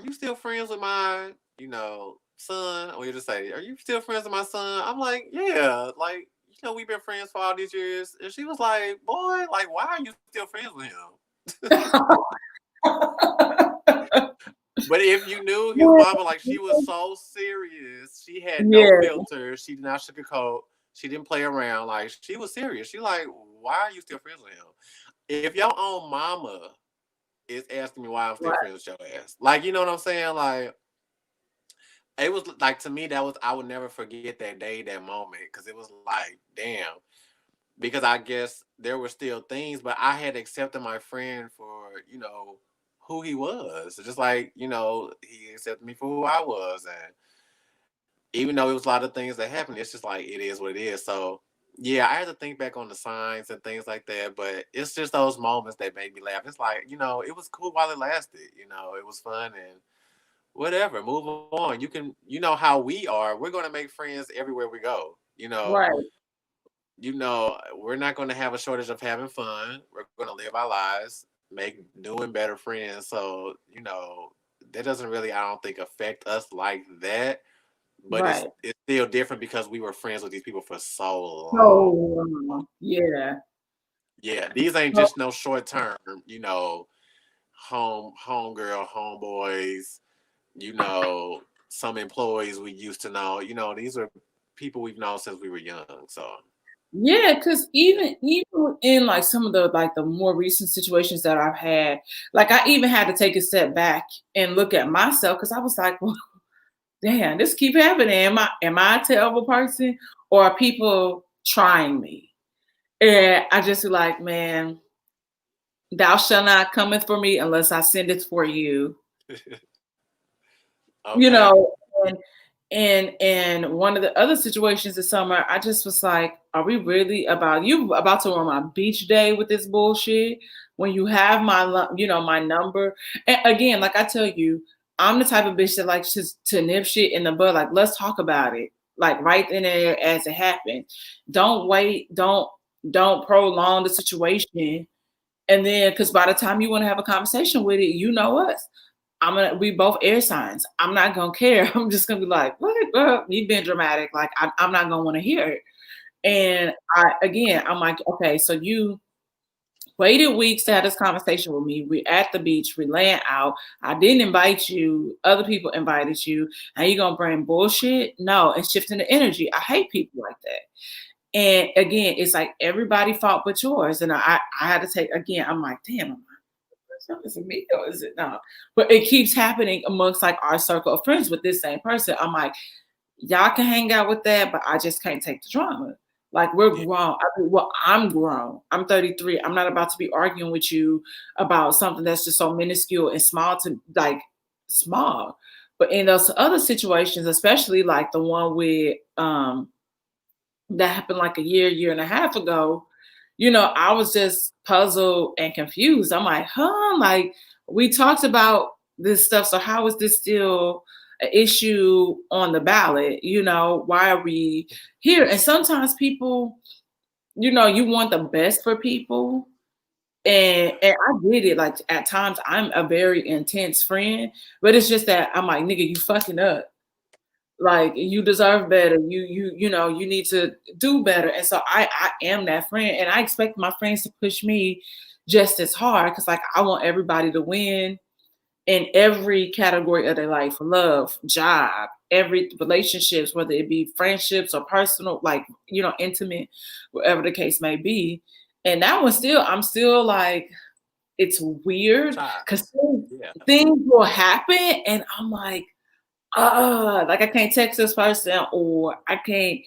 you still friends with my, son? Or you just say, are you still friends with my son? I'm like, yeah, like, we've been friends for all these years. And she was like, boy, like, why are you still friends with him? But if you knew his mama, like she was so serious, she had no Yeah, filter, she did not sugarcoat, she didn't play around, like she was serious. She like, why are you still friends with him? If your own mama is asking me why I'm still right, friends with your ass, like you know what I'm saying? Like it was like to me that was I would never forget that day, that moment, because it was like, damn. Because I guess there were still things, but I had accepted my friend for, who he was. Just like, he accepted me for who I was. And even though it was a lot of things that happened, it's just like it is what it is. So yeah, I had to think back on the signs and things like that, but it's just those moments that made me laugh. It's like, it was cool while it lasted. It was fun and whatever. Move on. How we are. We're gonna make friends everywhere we go. right, We're not going to have a shortage of having fun. We're going to live our lives, make new and better friends. So, that doesn't really, I don't think, affect us like that. But it's right. it's still different because we were friends with these people for so long. So, yeah. Yeah, these ain't So, just no short term, home girl, homeboys, some employees we used to know. These are people we've known since we were young. So yeah, because even in like some of the like the more recent situations that I've had, like I even had to take a step back and look at myself because I was like, well, damn, this keep happening. Am I a terrible person or are people trying me? And I just be like, man, thou shall not cometh for me unless I send it for you. You okay. know, and one of the other situations this summer, I just was like, are we really about to run my beach day with this bullshit? When you have my number. And again, like I tell you, I'm the type of bitch that likes to nip shit in the bud. Like, let's talk about it. Like right then and there as it happens. Don't wait. Don't prolong the situation. And then, because by the time you want to have a conversation with it, you know us. We both air signs. I'm not gonna care. I'm just gonna be like, what? Girl, you've been dramatic. Like, I'm not gonna want to hear it. And I'm like, okay, so you waited weeks to have this conversation with me. We're at the beach, we're laying out. I didn't invite you, other people invited you, and you gonna bring bullshit? No, and shifting the energy. I hate people like that. And again, it's like everybody fought but yours. And I had to take again, I'm like, damn, is it me or is it not? But it keeps happening amongst like our circle of friends with this same person. I'm like, y'all can hang out with that, but I just can't take the drama. Like we're Yeah. grown. Well, I'm grown. I'm 33. I'm not about to be arguing with you about something that's just so minuscule and small to like small. But in those other situations, especially like the one with that happened like a year and a half ago, I was just puzzled and confused. I'm like, huh? Like, we talked about this stuff. So, how is this still an issue on the ballot? Why are we here? And sometimes people, you want the best for people. And I get it. Like, at times, I'm a very intense friend, but it's just that I'm like, nigga, you fucking up, like you deserve better, you need to do better. And so I am that friend, and I expect my friends to push me just as hard because like I want everybody to win in every category of their life: love, job, every relationships, whether it be friendships or personal, like intimate, whatever the case may be. And that one still, I'm still like, it's weird because Yeah. things will happen and I'm like, like I can't text this person or I can't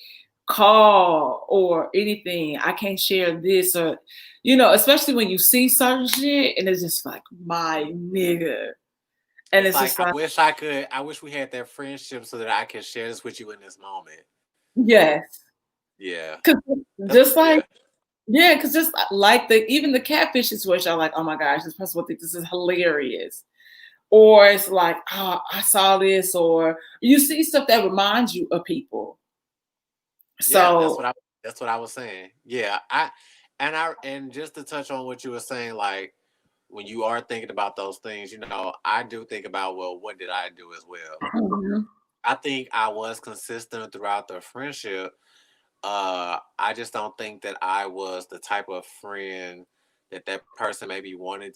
call or anything. I can't share this or, especially when you see certain shit and it's just like, my nigga. And It's it's like just like, I wish we had that friendship so that I could share this with you in this moment. yes. Yeah. Cause That's just like, yeah. yeah, because just like even the catfish situation, I'm like, oh my gosh, this person will think this is hilarious. Or it's like, oh, I saw this, or you see stuff that reminds you of people. Yeah, So that's what I was saying. Yeah. And just to touch on what you were saying, like when you are thinking about those things, I do think about, well, what did I do as well? mhm. I think I was consistent throughout the friendship. I just don't think that I was the type of friend that person maybe wanted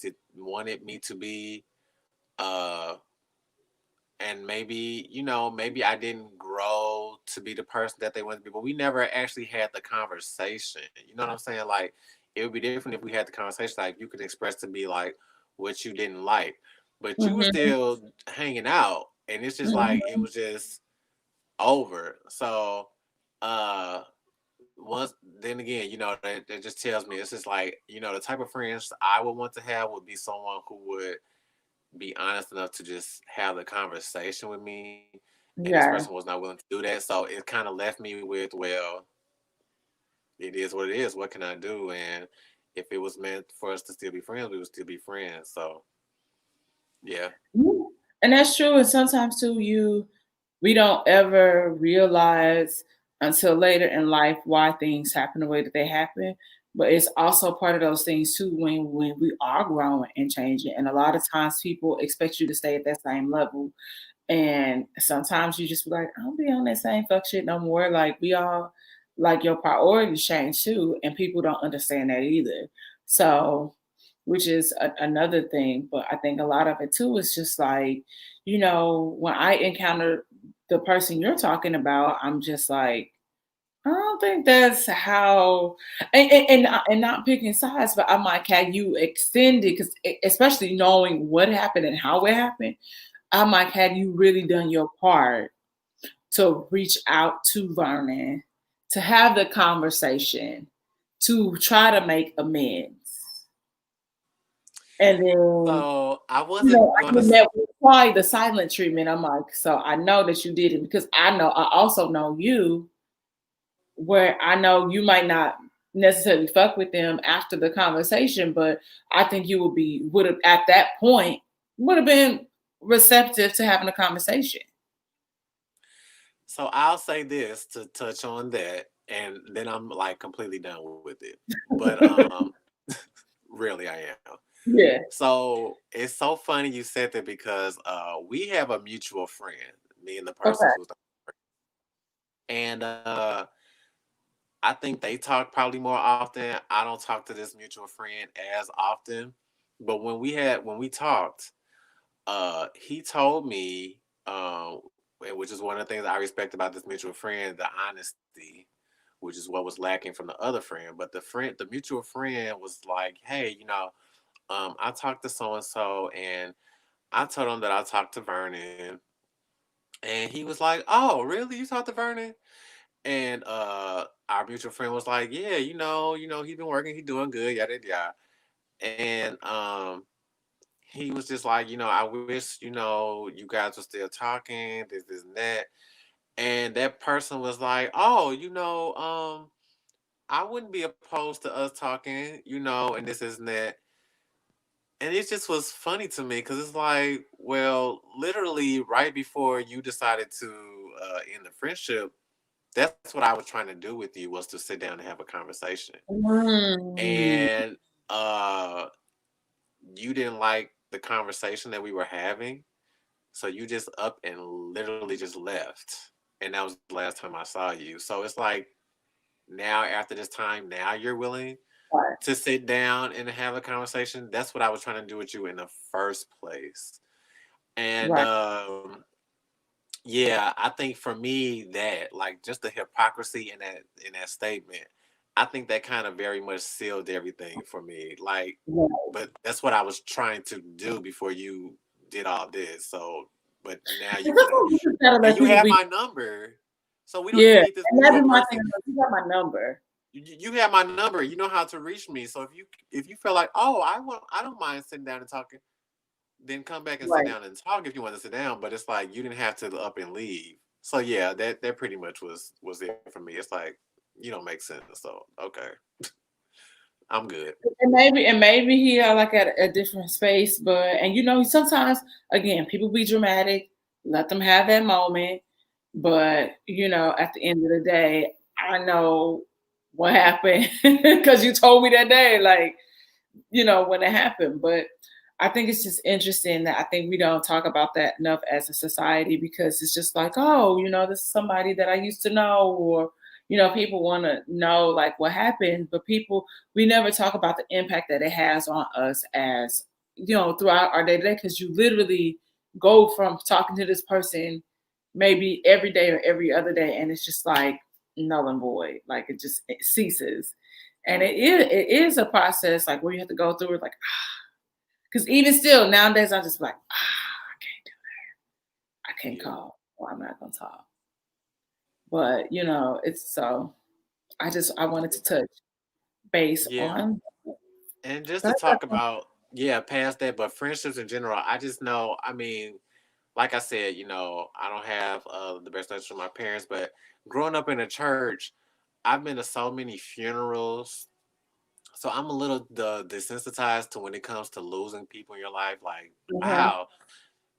me to be, uh and maybe, maybe I didn't grow to be the person that they wanted to be, but we never actually had the conversation. You know what I'm saying? Like, it would be different if we had the conversation. Like, you could express to me like what you didn't like, but you were Mhm. still hanging out, and it's just like it Mhm. was just over. So, uh, once then again, that just tells me it's just like, the type of friends I would want to have would be someone who would be honest enough to just have the conversation with me, and this person Yeah. was not willing to do that. So it kind of left me with, well, it is what it is. What can I do? And if it was meant for us to still be friends, we would still be friends. So yeah. Yeah. And that's true. And sometimes too, we don't ever realize until later in life why things happen the way that they happen. But it's also part of those things too when we are growing and changing. And a lot of times people expect you to stay at that same level. And sometimes you just be like, I don't be on that same fuck shit no more. Like we all like your priorities change too, and people don't understand that either. So, which is another thing. But I think a lot of it too is just like, when I encounter the person you're talking about, I'm just like, I don't think that's how, and not picking sides, but I'm like, can you extend it? Because especially knowing what happened and how it happened, I'm like, have you really done your part to reach out to Vernon, to have the conversation, to try to make amends? And then, So I wasn't I gonna. get that with probably the silent treatment. I'm like, so I know that you did it because I also know you, where I know you might not necessarily fuck with them after the conversation, but I think you would have at that point would have been receptive to having a conversation. So I'll say this to touch on that, and then I'm like completely done with it. But really, I am. Yeah. So it's so funny you said that because we have a mutual friend, me and the person Okay. who's the, and I think they talk probably more often. I don't talk to this mutual friend as often, but when we talked, he told me, which is one of the things I respect about this mutual friend, the honesty, which is what was lacking from the other friend. But the mutual friend was like, hey, I talked to so and so, and I told him that I talked to Vernon, and he was like, "Oh, really? You talked to Vernon?" And our mutual friend was like, "Yeah, he's been working, he's doing good, yada yada." And he was just like, "I wish, you guys were still talking, this and that." And that person was like, "Oh, I wouldn't be opposed to us talking, and this isn't that." And it just was funny to me because it's like, well, literally right before you decided to end the friendship, that's what I was trying to do with you, was to sit down and have a conversation. Mm. And uh, you didn't like the conversation that we were having, so you just up and literally just left. And that was the last time I saw you. So it's like, now after this time, now you're willing Right. to sit down and have a conversation. That's what I was trying to do with you in the first place. And Right. yeah, I think for me that, like, just the hypocrisy in that statement, I think that kind of very much sealed everything for me. Like, Right. but that's what I was trying to do before you did all this. So, but now And you want to, sometimes you just gotta and let you people have be. my number, so we don't even Yeah. need this And that'd mutual be my person. thing. Like, you got my number. You have my number. You know how to reach me. So if you feel like, oh, I don't mind sitting down and talking, then come back and sit Right. down and talk if you want to sit down. But it's like you didn't have to up and leave. So yeah, that pretty much was it for me. It's like, you don't make sense. So okay, I'm good. And maybe he like at a different space, but and sometimes again people be dramatic, let them have that moment, but at the end of the day, I know what happened because you told me that day, like when it happened. But I think it's just interesting that I think we don't talk about that enough as a society because it's just like, oh, this is somebody that I used to know, or people want to know like what happened, but we never talk about the impact that it has on us as, throughout our day to day, because you literally go from talking to this person maybe every day or every other day, and it's just like null and void. Like it ceases. And it is a process like where you have to go through it, like, because even still nowadays I just like, I can't do, I can't Yeah. call, or I'm not gonna talk. But it's so I wanted to touch base Yeah. on. And just to Go talk ahead. about, yeah, past that, but friendships in general, I just know, I mean, like I said, I don't have the best relationship with my parents, but growing up in a church, I've been to so many funerals. So I'm a little desensitized to when it comes to losing people in your life. Like, Uh-huh. wow,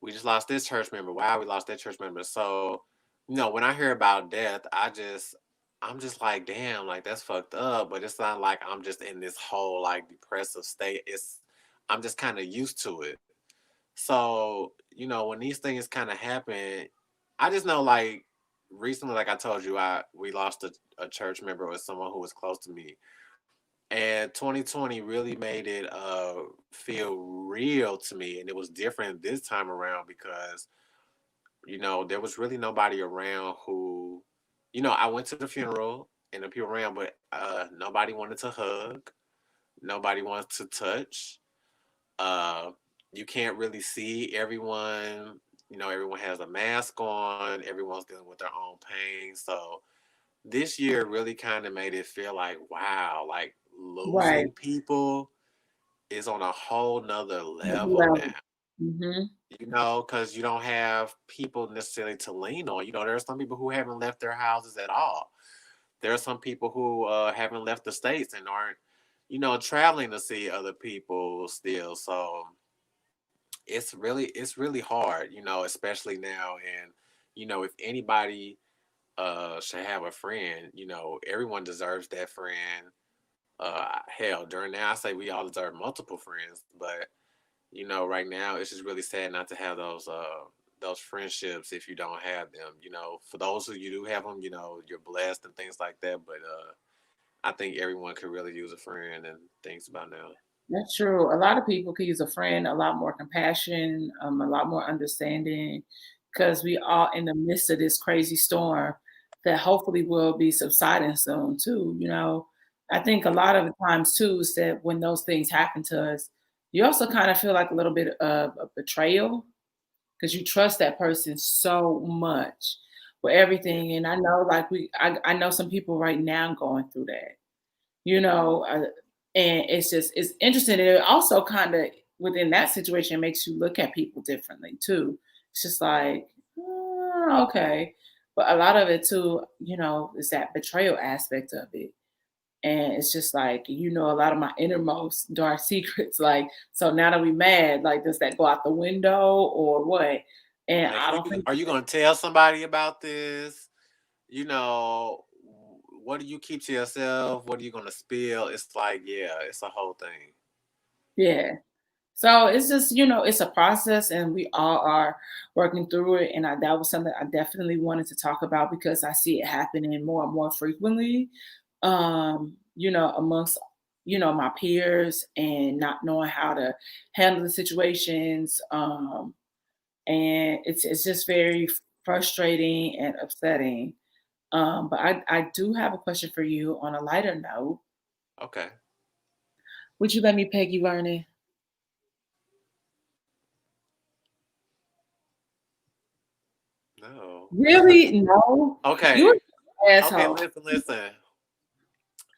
we just lost this church member. Wow, we lost that church member. So, when I hear about death, I'm just like, damn, like that's fucked up. But it's not like I'm just in this whole like depressive state. I'm just kind of used to it. So, when these things kind of happen, I just know like recently, like I told you, we lost a church member or someone who was close to me. And 2020 really made it feel real to me. And it was different this time around because, there was really nobody around who, I went to the funeral and the people around, but nobody wanted to hug. Nobody wants to touch. Uh, you can't really see everyone. Everyone has a mask on. Everyone's dealing with their own pain. So this year really kind of made it feel like, wow, like Right. losing people is on a whole nother level Well, now. hmm Because you don't have people necessarily to lean on. There are some people who haven't left their houses at all. There are some people who haven't left the states and aren't, traveling to see other people still. So it's really hard, especially now. And if anybody should have a friend, everyone deserves that friend. Hell, during now I say we all deserve multiple friends, but right now it's just really sad not to have those friendships if you don't have them. For those who you do have them, you're blessed and things like that. But I think everyone could really use a friend and things about now. that's true. A lot of people could use a friend, a lot more compassion, a lot more understanding, because we all in the midst of this crazy storm that hopefully will be subsiding soon too. I think a Yeah. lot of the times too is that when those things happen to us, you also kind of feel like a little bit of a betrayal, because you trust that person so much with Yeah. everything. And I know, like I know some people right now going through that, you know, uh, and it's interesting. And it also kind of within that situation makes you look at people differently too. It's just like, okay, but a lot of it too, is that betrayal aspect of it. And it's just like, a lot of my innermost dark secrets. Like, so now that we mad, like, does that go out the window or what? And Like, I don't think, are you gonna tell somebody about this? You know, what do you keep to yourself? What are you gonna spill? It's like, yeah, it's a whole thing. yeah. So it's just, it's a process and we all are working through it. And that was something I definitely wanted to talk about because I see it happening more and more frequently, amongst, my peers and not knowing how to handle the situations. And it's just very frustrating and upsetting. But I do have a question for you on a lighter note. Okay. Would you let me Peggy Vernon? No. Really? No. You Okay. were an Okay, asshole. listen.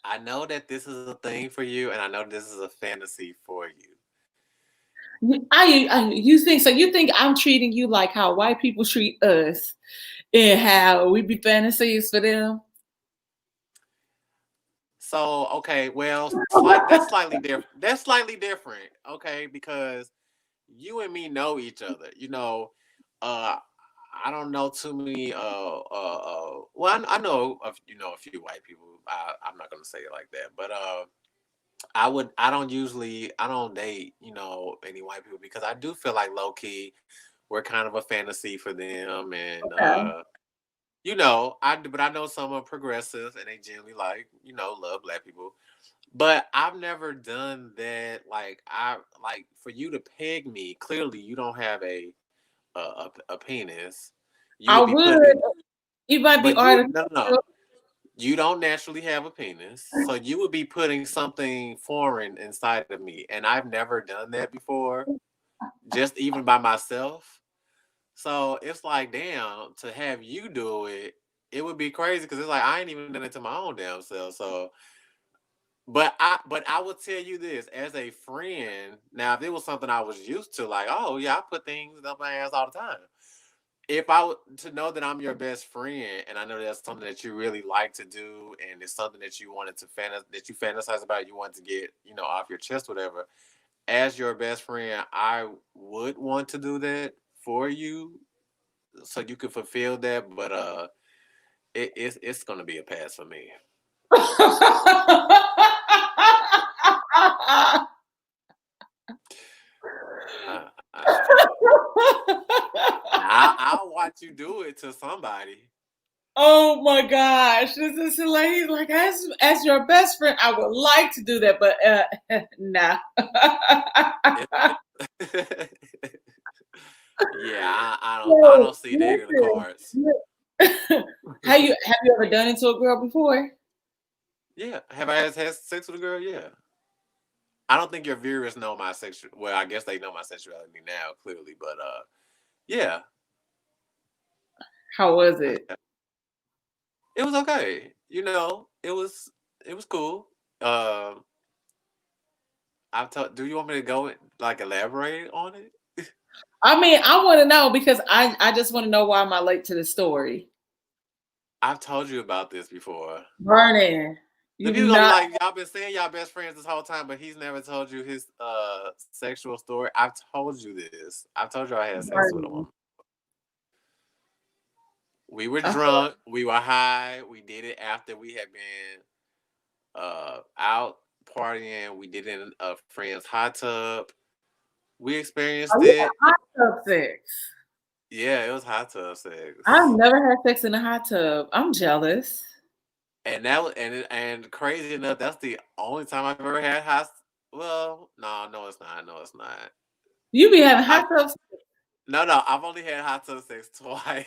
I know that this is a thing for you, and I know this is a fantasy for you. You think so? You think I'm treating you like how white people treat us, and how we be fantasies for them? So, okay, well, that's slightly different. That's slightly different, okay, because you and me know each other. Uh, I don't know too many. Well, I know a few white people. I'm not gonna say it like that, but I don't usually I don't date any white people because I do feel like low key we're kind of a fantasy for them, and Okay. but I know some are progressive and they generally like, love black people. But I've never done that. Like for you to peg me, clearly you don't have a penis. You I would be would. putting, You might be but you artificial. no no no. You don't naturally have a penis, so you would be putting something foreign inside of me, and I've never done that before, just even by myself. So it's like, damn, to have you do it, it would be crazy because it's like I ain't even done it to my own damn self. So, but I would tell you this as a friend. Now, if it was something I was used to, like, oh yeah, I put things up my ass all the time. If I were to know that I'm your best friend, and I know that's something that you really like to do, and it's something that you wanted to that you fantasize about, you want to get off your chest, whatever. As your best friend, I would want to do that for you, so you can fulfill that. But it's gonna be a pass for me. I, I, I'll watch you do it to somebody. Oh my gosh, this is hilarious. Like, as your best friend, I would like to do that, but nah. Yeah, I So, don't see that in the cards. have you ever done it to a girl before? Yeah, have I had sex with a girl? Yeah. I don't think your viewers know my sexual. Well, I guess they know my sexuality now, clearly. But yeah, How was it? it was okay. It was cool. Um, I've told. Do you want me to go like elaborate on it? I mean, I want to know because I just want to know why am I late to the story. I've told you about this before. Vernon, The you people gonna be not. like, y'all been saying y'all best friends this whole time, but he's never told you his sexual story. I've told you this. I've told you I had sex with a Vernon. woman. We were I drunk. We were high. We did it after we had been out partying. We did it in a friend's hot tub. We experienced you it. hot tub sex. Yeah, it was hot tub I've sex. never had sex in a hot tub. I'm jealous. And that was and crazy enough, that's the only time I've ever had hot. Well, no, it's not. No, it's not. You be having I hot tubs. no, I've only had hot tub sex twice,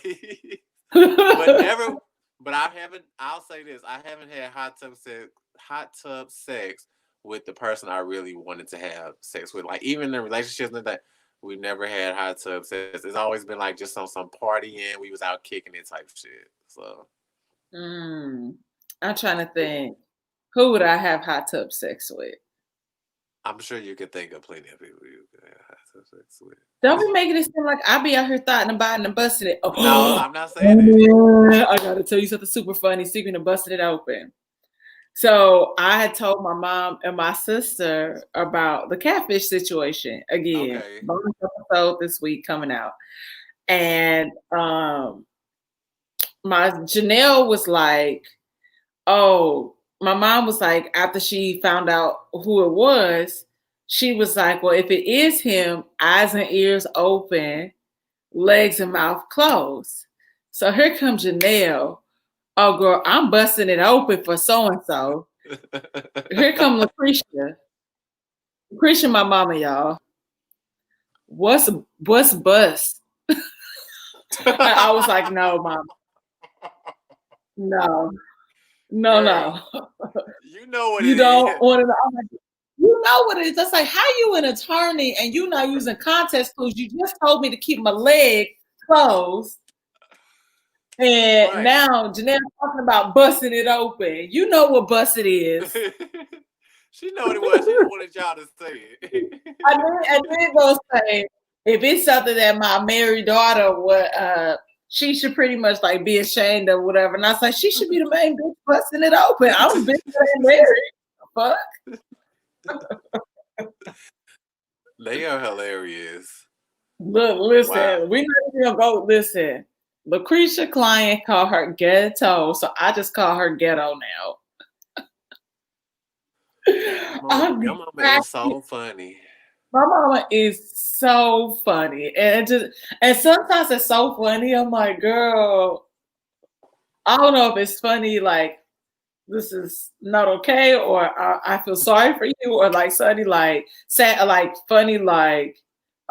but never. But I haven't. I'll say this: I haven't had hot tub sex with the person I really wanted to have sex with. Like even in relationships and that, we never had hot tub sex. It's always been like just on some partying. We was out kicking it type shit. So I'm trying to think. Who would I have hot tub sex with? I'm sure you could think of plenty of people you could have hot tub sex with. Don't be making it seem like I be out here thoughting about it and busting it. No, Oh, I'm not saying that. I gotta tell you something super funny. Speaking of busting it open. So I had told my mom and my sister about the catfish situation again. Okay. Bonus episode this week coming out. And my Janelle was like, oh, my mom was like, after she found out who it was, she was like, well, if it is him, eyes and ears open, legs and mouth closed. So here comes Janelle. Oh, girl, I'm busting it open for so and so. Here come Lucretia. Lucretia, my mama, y'all. What's bust? I was like, no, mom, no, no. Girl, you know what You it don't is. want to know. I'm like, you know what it is. That's like, how you an attorney and you not using context clues? You just told me to keep my leg closed. And Right. now Janelle talking about busting it open. You know what bust it is. She know what it was. She just wanted y'all to say it. I did go say if it's something that my married daughter would she should pretty much like be ashamed of whatever. And I was like, she should be the main bitch busting it open. I'm the bitch that ain't married. Fuck. They are hilarious. Look, listen, Wow. we not even gonna go listen. Lucretia client called her ghetto, so I just call her ghetto now. Your I'm mama is cracking. so funny. My mama is so funny, and sometimes it's so funny. I'm like, girl, I don't know if it's funny, like this is not okay, or I feel sorry for you, or like sunny, like sad, like funny, like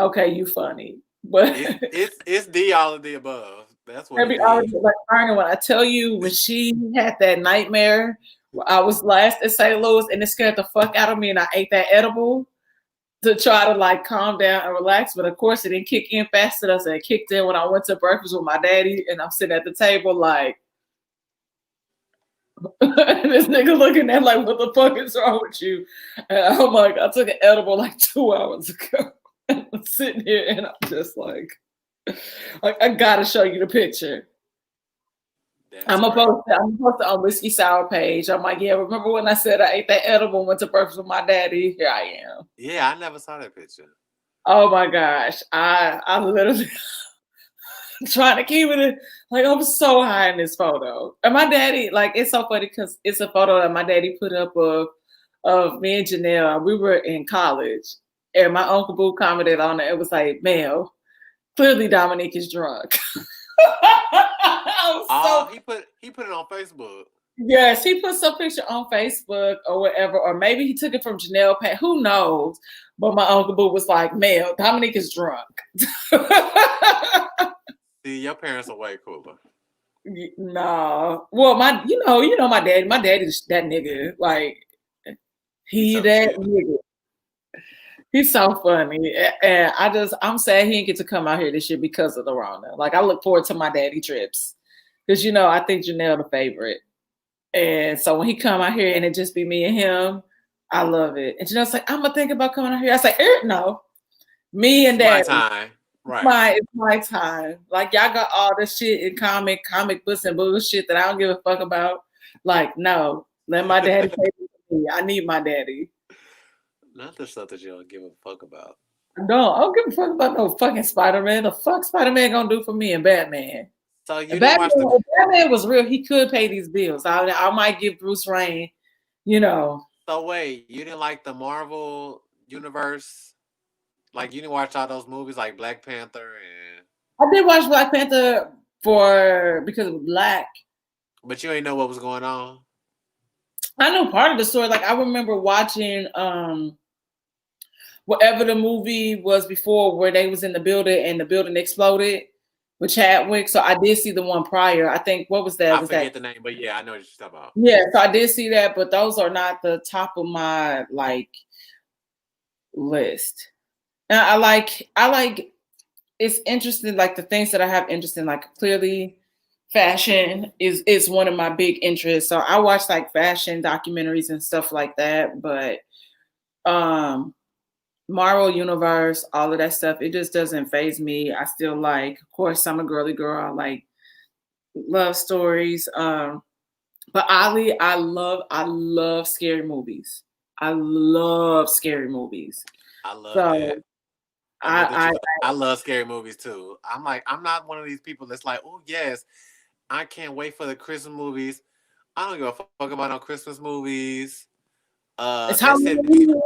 okay, you funny, but It's D all of the above. That's what every it already is. like Ernie, when I tell you when she had that nightmare, I was last in St. Louis and it scared the fuck out of me, and I ate that edible to try to like calm down and relax. But of course, it didn't kick in fast enough. So it kicked in when I went to breakfast with my daddy, and I'm sitting at the table like, and this nigga looking at like, what the fuck is wrong with you? And I'm like, I took an edible like 2 hours ago. And I'm sitting here and I'm just like I gotta show you the picture. That's I'm great. supposed to, I'm supposed to on Whiskey Sour page. I'm like, yeah, remember when I said I ate that edible and went to breakfast with my daddy? Here I am. Yeah, I never saw that picture. Oh my gosh. I literally trying to keep it like I'm so high in this photo. And my daddy, like it's so funny because it's a photo that my daddy put up of me and Janelle. We were in college and my uncle Boo commented on it. It was like, Mel, clearly Dominique is drunk. I was so He put it on Facebook. yes, he put some picture on Facebook or whatever, or maybe he took it from Janelle Pat. Who knows? But my uncle Boo was like, Mel, Dominique is drunk. See, your parents are way cooler. Nah. Well, you know my daddy. My daddy's that nigga. Like He's he so that chill. nigga. He's so funny. And I'm sad he didn't get to come out here this year because of the Rona. Like I look forward to my daddy trips. Because I think Janelle the favorite. And so when he come out here and it just be me and him, I love it. And Janelle's like, I'm gonna think about coming out here. I say, no. Me and It's my daddy. time. Right. It's my time. Like y'all got all this shit in comic books and bullshit that I don't give a fuck about. Like, no, let my daddy pay for me. I need my daddy. Not the stuff that you don't give a fuck about. No, I don't give a fuck about no fucking Spider-Man. The fuck Spider-Man gonna do for me and Batman? So you If didn't watch the. Batman was real, he could pay these bills. I might give Bruce Wayne, you know. So wait, you didn't like the Marvel universe? Like you didn't watch all those movies like Black Panther and. I did watch Black Panther because of Black. But you ain't know what was going on. I know part of the story. Like I remember watching whatever the movie was before where they was in the building and the building exploded with Chadwick. So I did see the one prior. I think what was that? I forget the name, but yeah, I know what you're talking about. Yeah, so I did see that, but those are not the top of my like list. And I like it's interesting, like the things that I have interest in, like clearly fashion is one of my big interests. So I watch like fashion documentaries and stuff like that, but Marvel Universe, all of that stuff, it just doesn't faze me. I still like, of course, I'm a girly girl. I like love stories. But oddly, I love scary movies. I love scary movies. I love So that. I I love scary movies too. I'm not one of these people that's like, oh yes, I can't wait for the Christmas movies. I don't give a fuck about no Christmas movies. it's That shit, Halloween.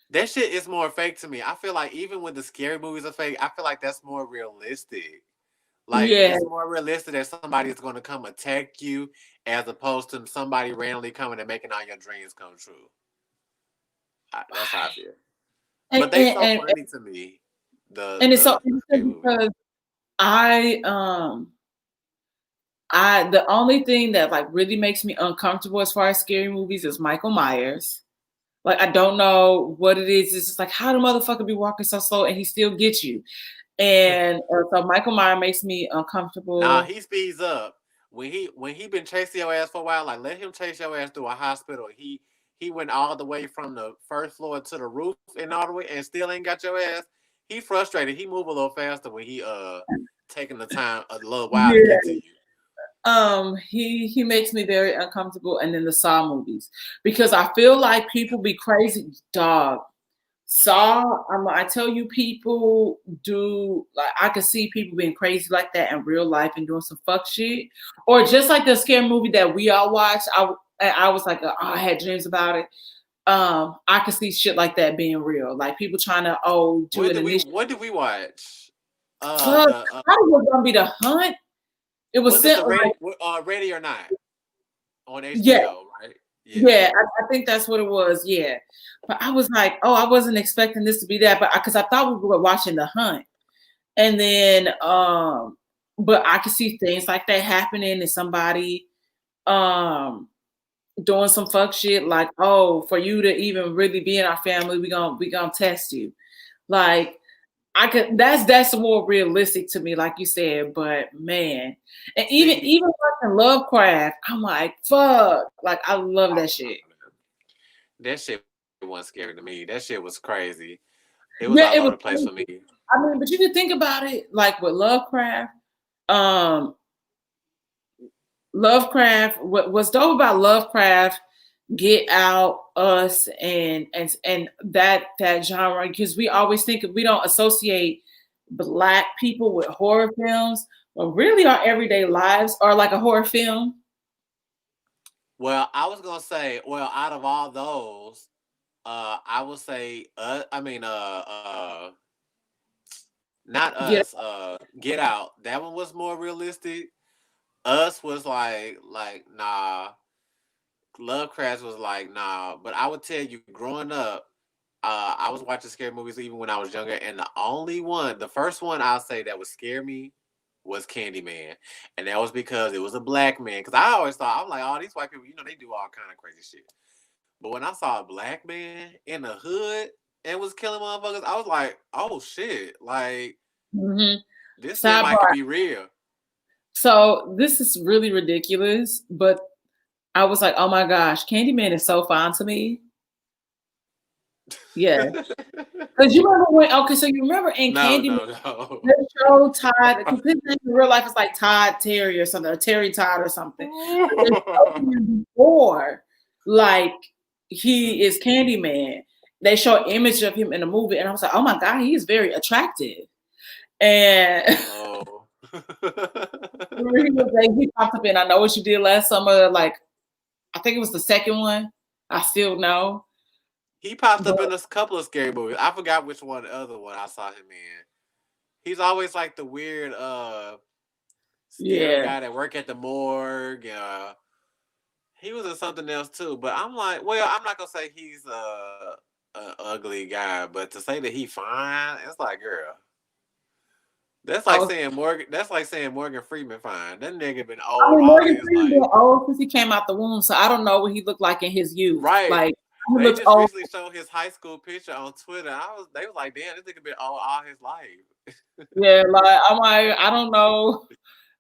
that shit is more fake to me. I feel like even when the scary movies are fake, I feel like that's more realistic. Like Yeah. it's more realistic that somebody is going to come attack you as opposed to somebody randomly coming and making all your dreams come true. That's how I feel. But they so funny to me. And it's so Scary interesting movies. because I the only thing that like really makes me uncomfortable as far as scary movies is Michael Myers. Like I don't know what it is. It's just like how the motherfucker be walking so slow and he still gets you. And so Michael Myers makes me Nah, uncomfortable. he speeds up. When he been chasing your ass for a while, like let him chase your ass through a hospital. He went all the way from the first floor to the roof and all the way and still ain't got your ass. He frustrated. He move a little faster when he taking the time a little while to Yeah. get to you. He makes me very uncomfortable, and then the Saw movies because I feel like people be crazy, dog. Saw, I tell you, people do like I could see people being crazy like that in real life and doing some fuck shit, or just like the scary movie that we all watched. I was like, oh, I had dreams about it. I could see shit like that being real, like people trying to do an initiative. What did we watch? Fuck, The how was gonna be the hunt? It was Was it sent the on like, Ready or Not on yeah, HBO? Right? Yeah. yeah, I think that's what it was. Yeah, but I was like, oh, I wasn't expecting this to be that, but because I thought we were watching The Hunt, and then but I could see things like that happening and somebody um doing some fuck shit like, oh, for you to even really be in our family, we gonna test you. Like I could that's more realistic to me, like you said, but man. And even See, even watching Lovecraft, I'm like, fuck. Like I love that shit. that shit wasn't scary to me. That shit was crazy. It was Yeah, all it over was the place for crazy. me. I mean, but you can think about it like with Lovecraft. Um Lovecraft, what's dope about Lovecraft, Get Out, Us, and that genre, because we always think we don't associate black people with horror films, but really our everyday lives are like a horror film. Well, I was gonna say, well, out of all those, I would say, not Get Us, Get Out. That one was more realistic. Us was like nah. Lovecraft was like nah. But I would tell you, growing up, I was watching scary movies even when I was younger, and the first one I'll say that would scare me was Candyman, and that was because it was a black man. Because I always thought I'm like, oh, these white people, they do all kind of crazy shit. But when I saw a black man in the hood and was killing motherfuckers, I was like, oh shit, like Mhm. this shit might could Sidebar. be real. So this is really ridiculous, but I was like, oh my gosh, Candyman is so fine to me. Yeah. Because you remember when, okay, so you remember in No, Candyman, no, no. they show Todd, because his name in real life is like Todd Terry or something, or Terry Todd or something. But they showed him before, like he is Candyman. They show an image of him in the movie, and I was like, oh my God, he is very attractive. And Oh. he popped up in I Know What You Did Last Summer, like I think it was the second one. I still know. He popped But up in a couple of scary movies. I forgot which one the other one I saw him in. He's always like the weird scary yeah. guy that work at the morgue. He was in something else too, but I'm like, well, I'm not gonna say he's a ugly guy, but to say that he fine, it's like, girl, that's I like was saying Morgan. That's like saying Morgan Freeman fine. That nigga been I old mean, all Morgan his Freeman been life, old since he came out the womb, so I don't know what he looked like in his youth. right? Like he They looks just old. recently showed his high school picture on Twitter. They was like, damn, this nigga been old all his life. Yeah, like I'm like I don't know,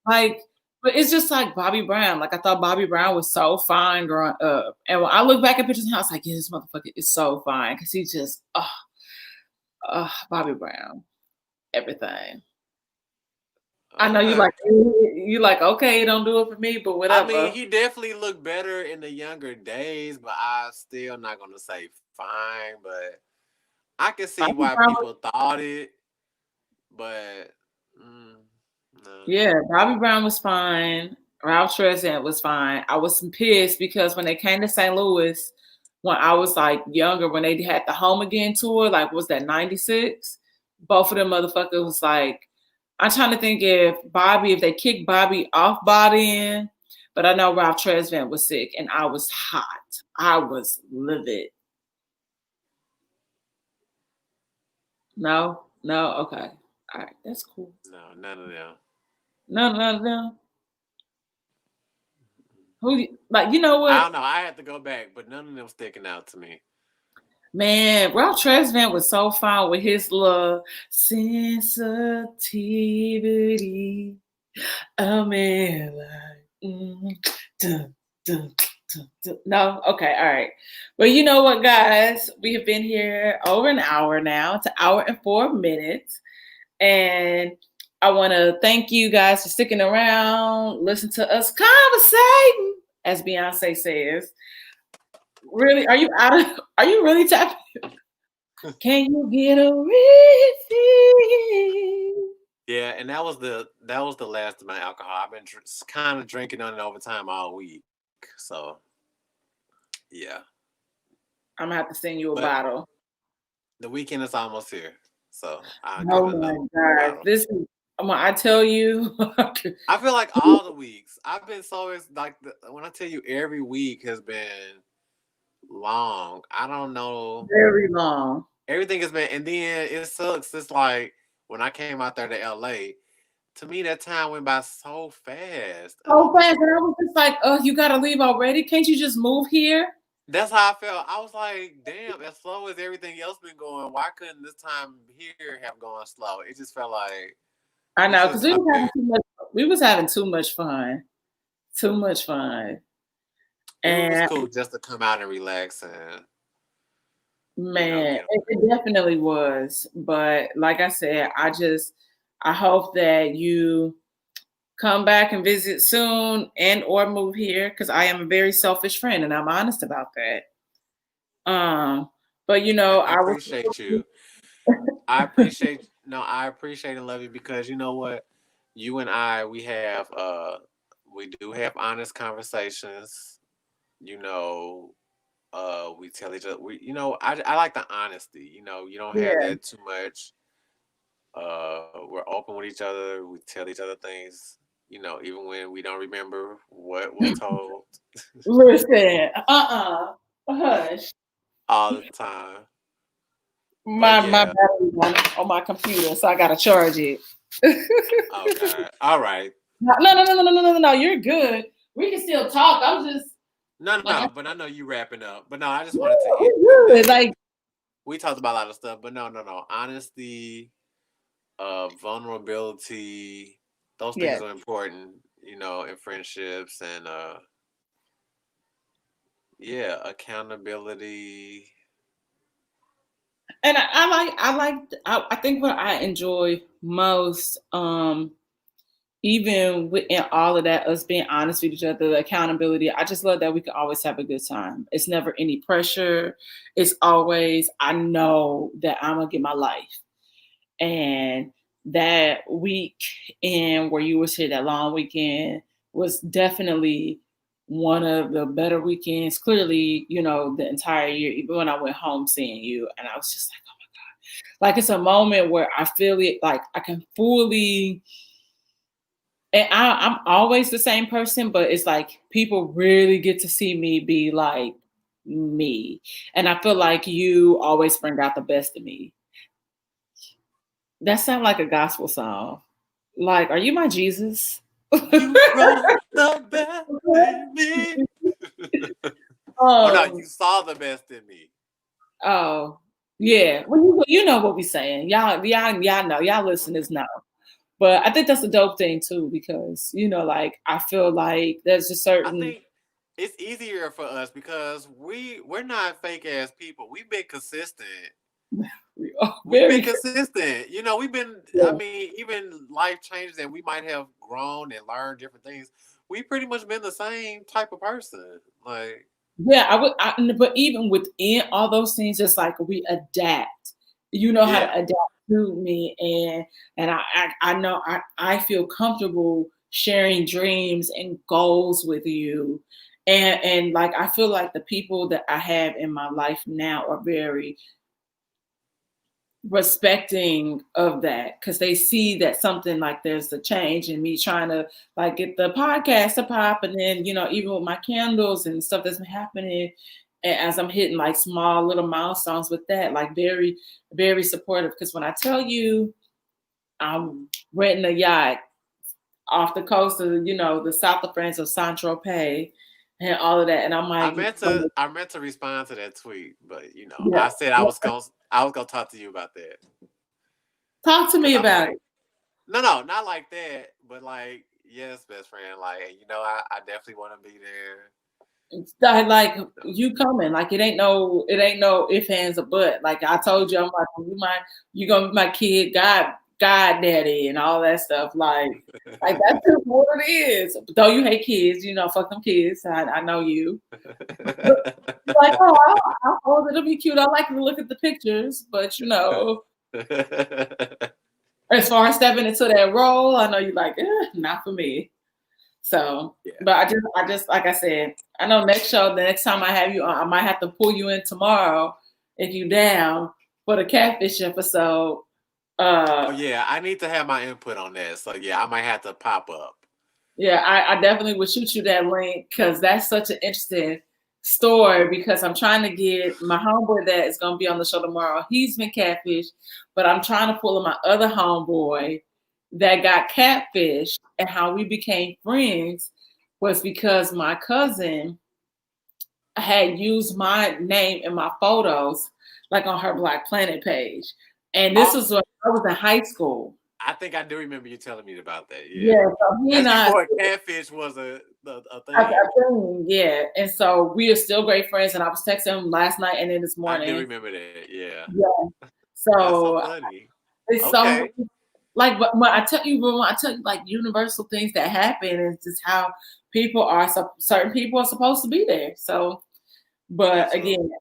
like, but it's just like Bobby Brown. Like I thought Bobby Brown was so fine growing up, and when I look back at pictures of him, I was like, yeah, this motherfucker is so fine because he just, Bobby Brown, everything. I know Okay. you like okay, don't do it for me, but I mean, whatever. he definitely looked better in the younger days, but I still not gonna say fine. But I can see Bobby why Brown people thought it, but mm, no. Yeah, Bobby Brown was fine. Ralph Tresvant was fine. I was pissed because when they came to St. Louis, when I was like younger, when they had the Home Again tour, like was that '96? Both of them motherfuckers was like, I'm trying to think if they kicked Bobby off body in, but I know Ralph Tresvant was sick and I was hot. I was livid. No, no, okay. All right, that's cool. No, none of them. No, no, no. Like you know I what? don't know. I had to go back, but none of them sticking out to me. Man, Ralph Tresvant was so fine with his little sensitivity. A man like dun, dun, dun, dun. No, okay, all right. Well, you know what, guys? We have been here over an hour now. It's an hour and 4 minutes, and I want to thank you guys for sticking around, listen to us conversating, as Beyonce says. Really, are you out of? Are you really tapping? Can you get a refill? Yeah, and that was the last of my alcohol. I've been kind of drinking on it over time all week, so yeah. I'm gonna have to send you a But bottle. the weekend is almost here, so I'll give Oh it my another gosh, bottle. this is When I tell you, I feel like all the weeks. I've been so it's like when I tell you every week has been long. I don't know. very long. Everything has been, and then it sucks. It's like when I came out there to LA. To me, that time went by so fast, and So I'm just fast, and I was just like, "Oh, you gotta leave already? Can't you just move here?" that's how I felt. I was like, damn, as slow as everything else been going, why couldn't this time here have gone slow? It just felt like I it's know, because just we a was having bit. too much. We was having too much fun. Too much fun. It was And cool just to come out and relax and man, get it definitely was. But like I said, I hope that you come back and visit soon and or move here because I am a very selfish friend and I'm honest about that. But and I I was appreciate you. I appreciate no, I appreciate and love you because you know what? You and I we do have honest conversations. You know, we tell each other I like the honesty. You don't have yeah. that too much. We're open with each other. We tell each other things, even when we don't remember what was told Listen, hush. all the time. But My yeah, battery on my computer, so I gotta charge it. okay. All right. No, no, no, no, no, no, no, no. You're good. We can still talk. I'm just No, like, no, but I know you wrapping up. But no, I just yeah, wanted to end on we're good. that. Like, We talked about a lot of stuff, but no, no, no. Honesty, vulnerability, those yeah. things are important, in friendships and yeah, accountability. And I think what I enjoy most, even within all of that, us being honest with each other, the accountability, I just love that we can always have a good time. It's never any pressure. It's always, I know that I'm gonna get my life. And that week in where you was here, that long weekend was definitely one of the better weekends. Clearly, the entire year, even when I went home seeing you, and I was just like it's a moment where I feel it, like I can fully. And I'm always the same person, but it's like people really get to see me be like me, and I feel like you always bring out the best of me. That sounds like a gospel song. Like, are you my Jesus? You brought the best in me. Oh no, um, you saw the best in me. oh, yeah. Well, you know what we saying. Y'all know. Y'all listeners know. But I think that's a dope thing too, because like I feel like there's a I certain think it's easier for us because we're not fake ass people. We've been consistent. We've been very consistent. We've been. I yeah. mean, even life changes and we might have grown and learned different things. We pretty much been the same type of person. Like, Yeah, but even within all those things, it's like we adapt. You know how to yeah, adapt to me, and I know I feel comfortable sharing dreams and goals with you, and like I feel like the people that I have in my life now are very respecting of that because they see that something like there's a change in me trying to like get the podcast to pop, and then even with my candles and stuff that's been happening, and as I'm hitting like small little milestones with that, like very very supportive, because when I tell you I'm renting a yacht off the coast of the south of France of Saint Tropez and all of that, and I'm I like, meant to. I meant to respond to that tweet, but yeah, I said I was gonna talk to you about that talk to because me I'm about like, it. no, no, not like that, but like, yes, best friend, like, I definitely want to be there. Like you coming, like it ain't no ifs, ands, or but. Like I told you, I'm like you gonna be my kid, God daddy and all that stuff. Like that's just what it is. Though you hate kids, fuck them kids. I know you. Like, oh, I'll hold it. It'll be cute. I like to look at the pictures, but as far as stepping into that role, I know you like, not for me. So, Yeah. but I just like I said, I know the next time I have you on, I might have to pull you in tomorrow if you down for the catfish episode. Oh yeah, I need to have my input on that. So yeah, I might have to pop up. Yeah, I definitely would shoot you that link because that's such an interesting story. Because I'm trying to get my homeboy that is going to be on the show tomorrow. He's been catfished, but I'm trying to pull in my other homeboy that got catfished, and how we became friends was because my cousin had used my name in my photos, like on her Black Planet page, and this Oh, was when I was in high school. I think I do remember you telling me about that. Yeah, Yeah, so he and that's I. before catfish was a I thing. think, yeah. And so we are still great friends. And I was texting him last night and then this I do morning. remember that. Yeah, Yeah. that's so So funny. it's so Okay. like, but when I tell you, like universal things that happen, it's just how people are. So certain people are supposed to be there. So, but Absolutely. again,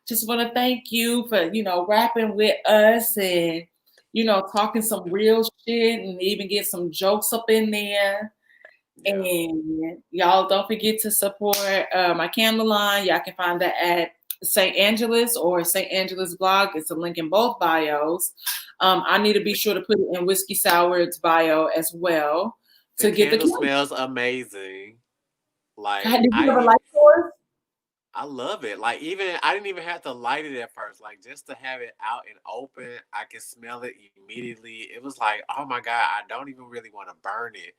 just want to thank you for rapping with us and talking some real shit and even get some jokes up in there. Yeah. And y'all don't forget to support my candle line. Y'all can find that at St. Angeles or St. Angeles blog. It's a link in both bios. I need to be sure to put it in Whiskey Sour's bio as well The to get the candle candle. smells amazing. God, Like did you ever like yours? I love it. Like even I didn't even have to light it at first. Like just to have it out and open, I can smell it immediately. It was like, oh my God, I don't even really want to burn it.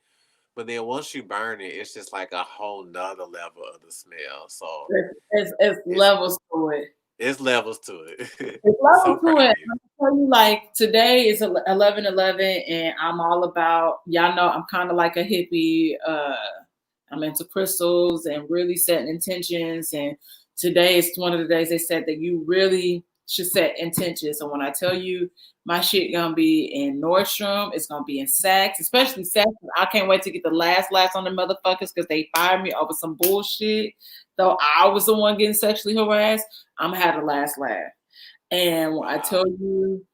But then once you burn it, it's just like a whole nother level of the smell. So It's it's levels to it. it's levels to it. It's So levels to proud it. of you. I'm tell you, like today is 11/11, and I'm all about. Y'all know I'm kind of like a hippie. I'm into crystals and really setting intentions. And today is one of the days they said that you really should set intentions. And when I tell you my shit gonna be in Nordstrom, it's gonna be in Saks, especially Saks. I can't wait to get the last on the motherfuckers because they fired me over some bullshit. Though I was the one getting sexually harassed, I'm gonna have the last laugh. And when I Wow. tell you,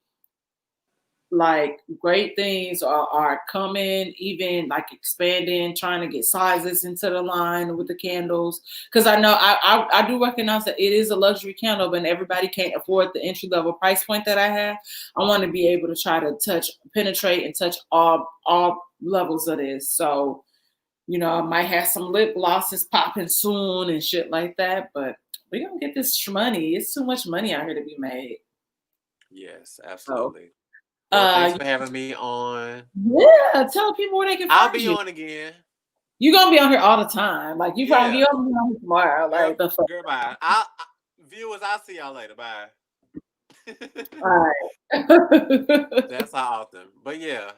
like great things are coming, even like expanding, trying to get sizes into the line with the candles. Because I know I do recognize that it is a luxury candle, but everybody can't afford the entry level price point that I have. I want to be able to try to penetrate and touch all levels of this. So, I might have some lip glosses popping soon and shit like that, but we're gonna get this money. It's too much money out here to be made. Yes, So absolutely. Well, thanks uh for having me on. yeah, tell people where they can I'll find be you. on again. You're gonna be on here all the time. Like you probably Yeah. you're gonna be on here tomorrow. Girl, Like the fuck. girl, bye. Viewers, I'll see y'all later. Bye. All right. That's how often. But yeah,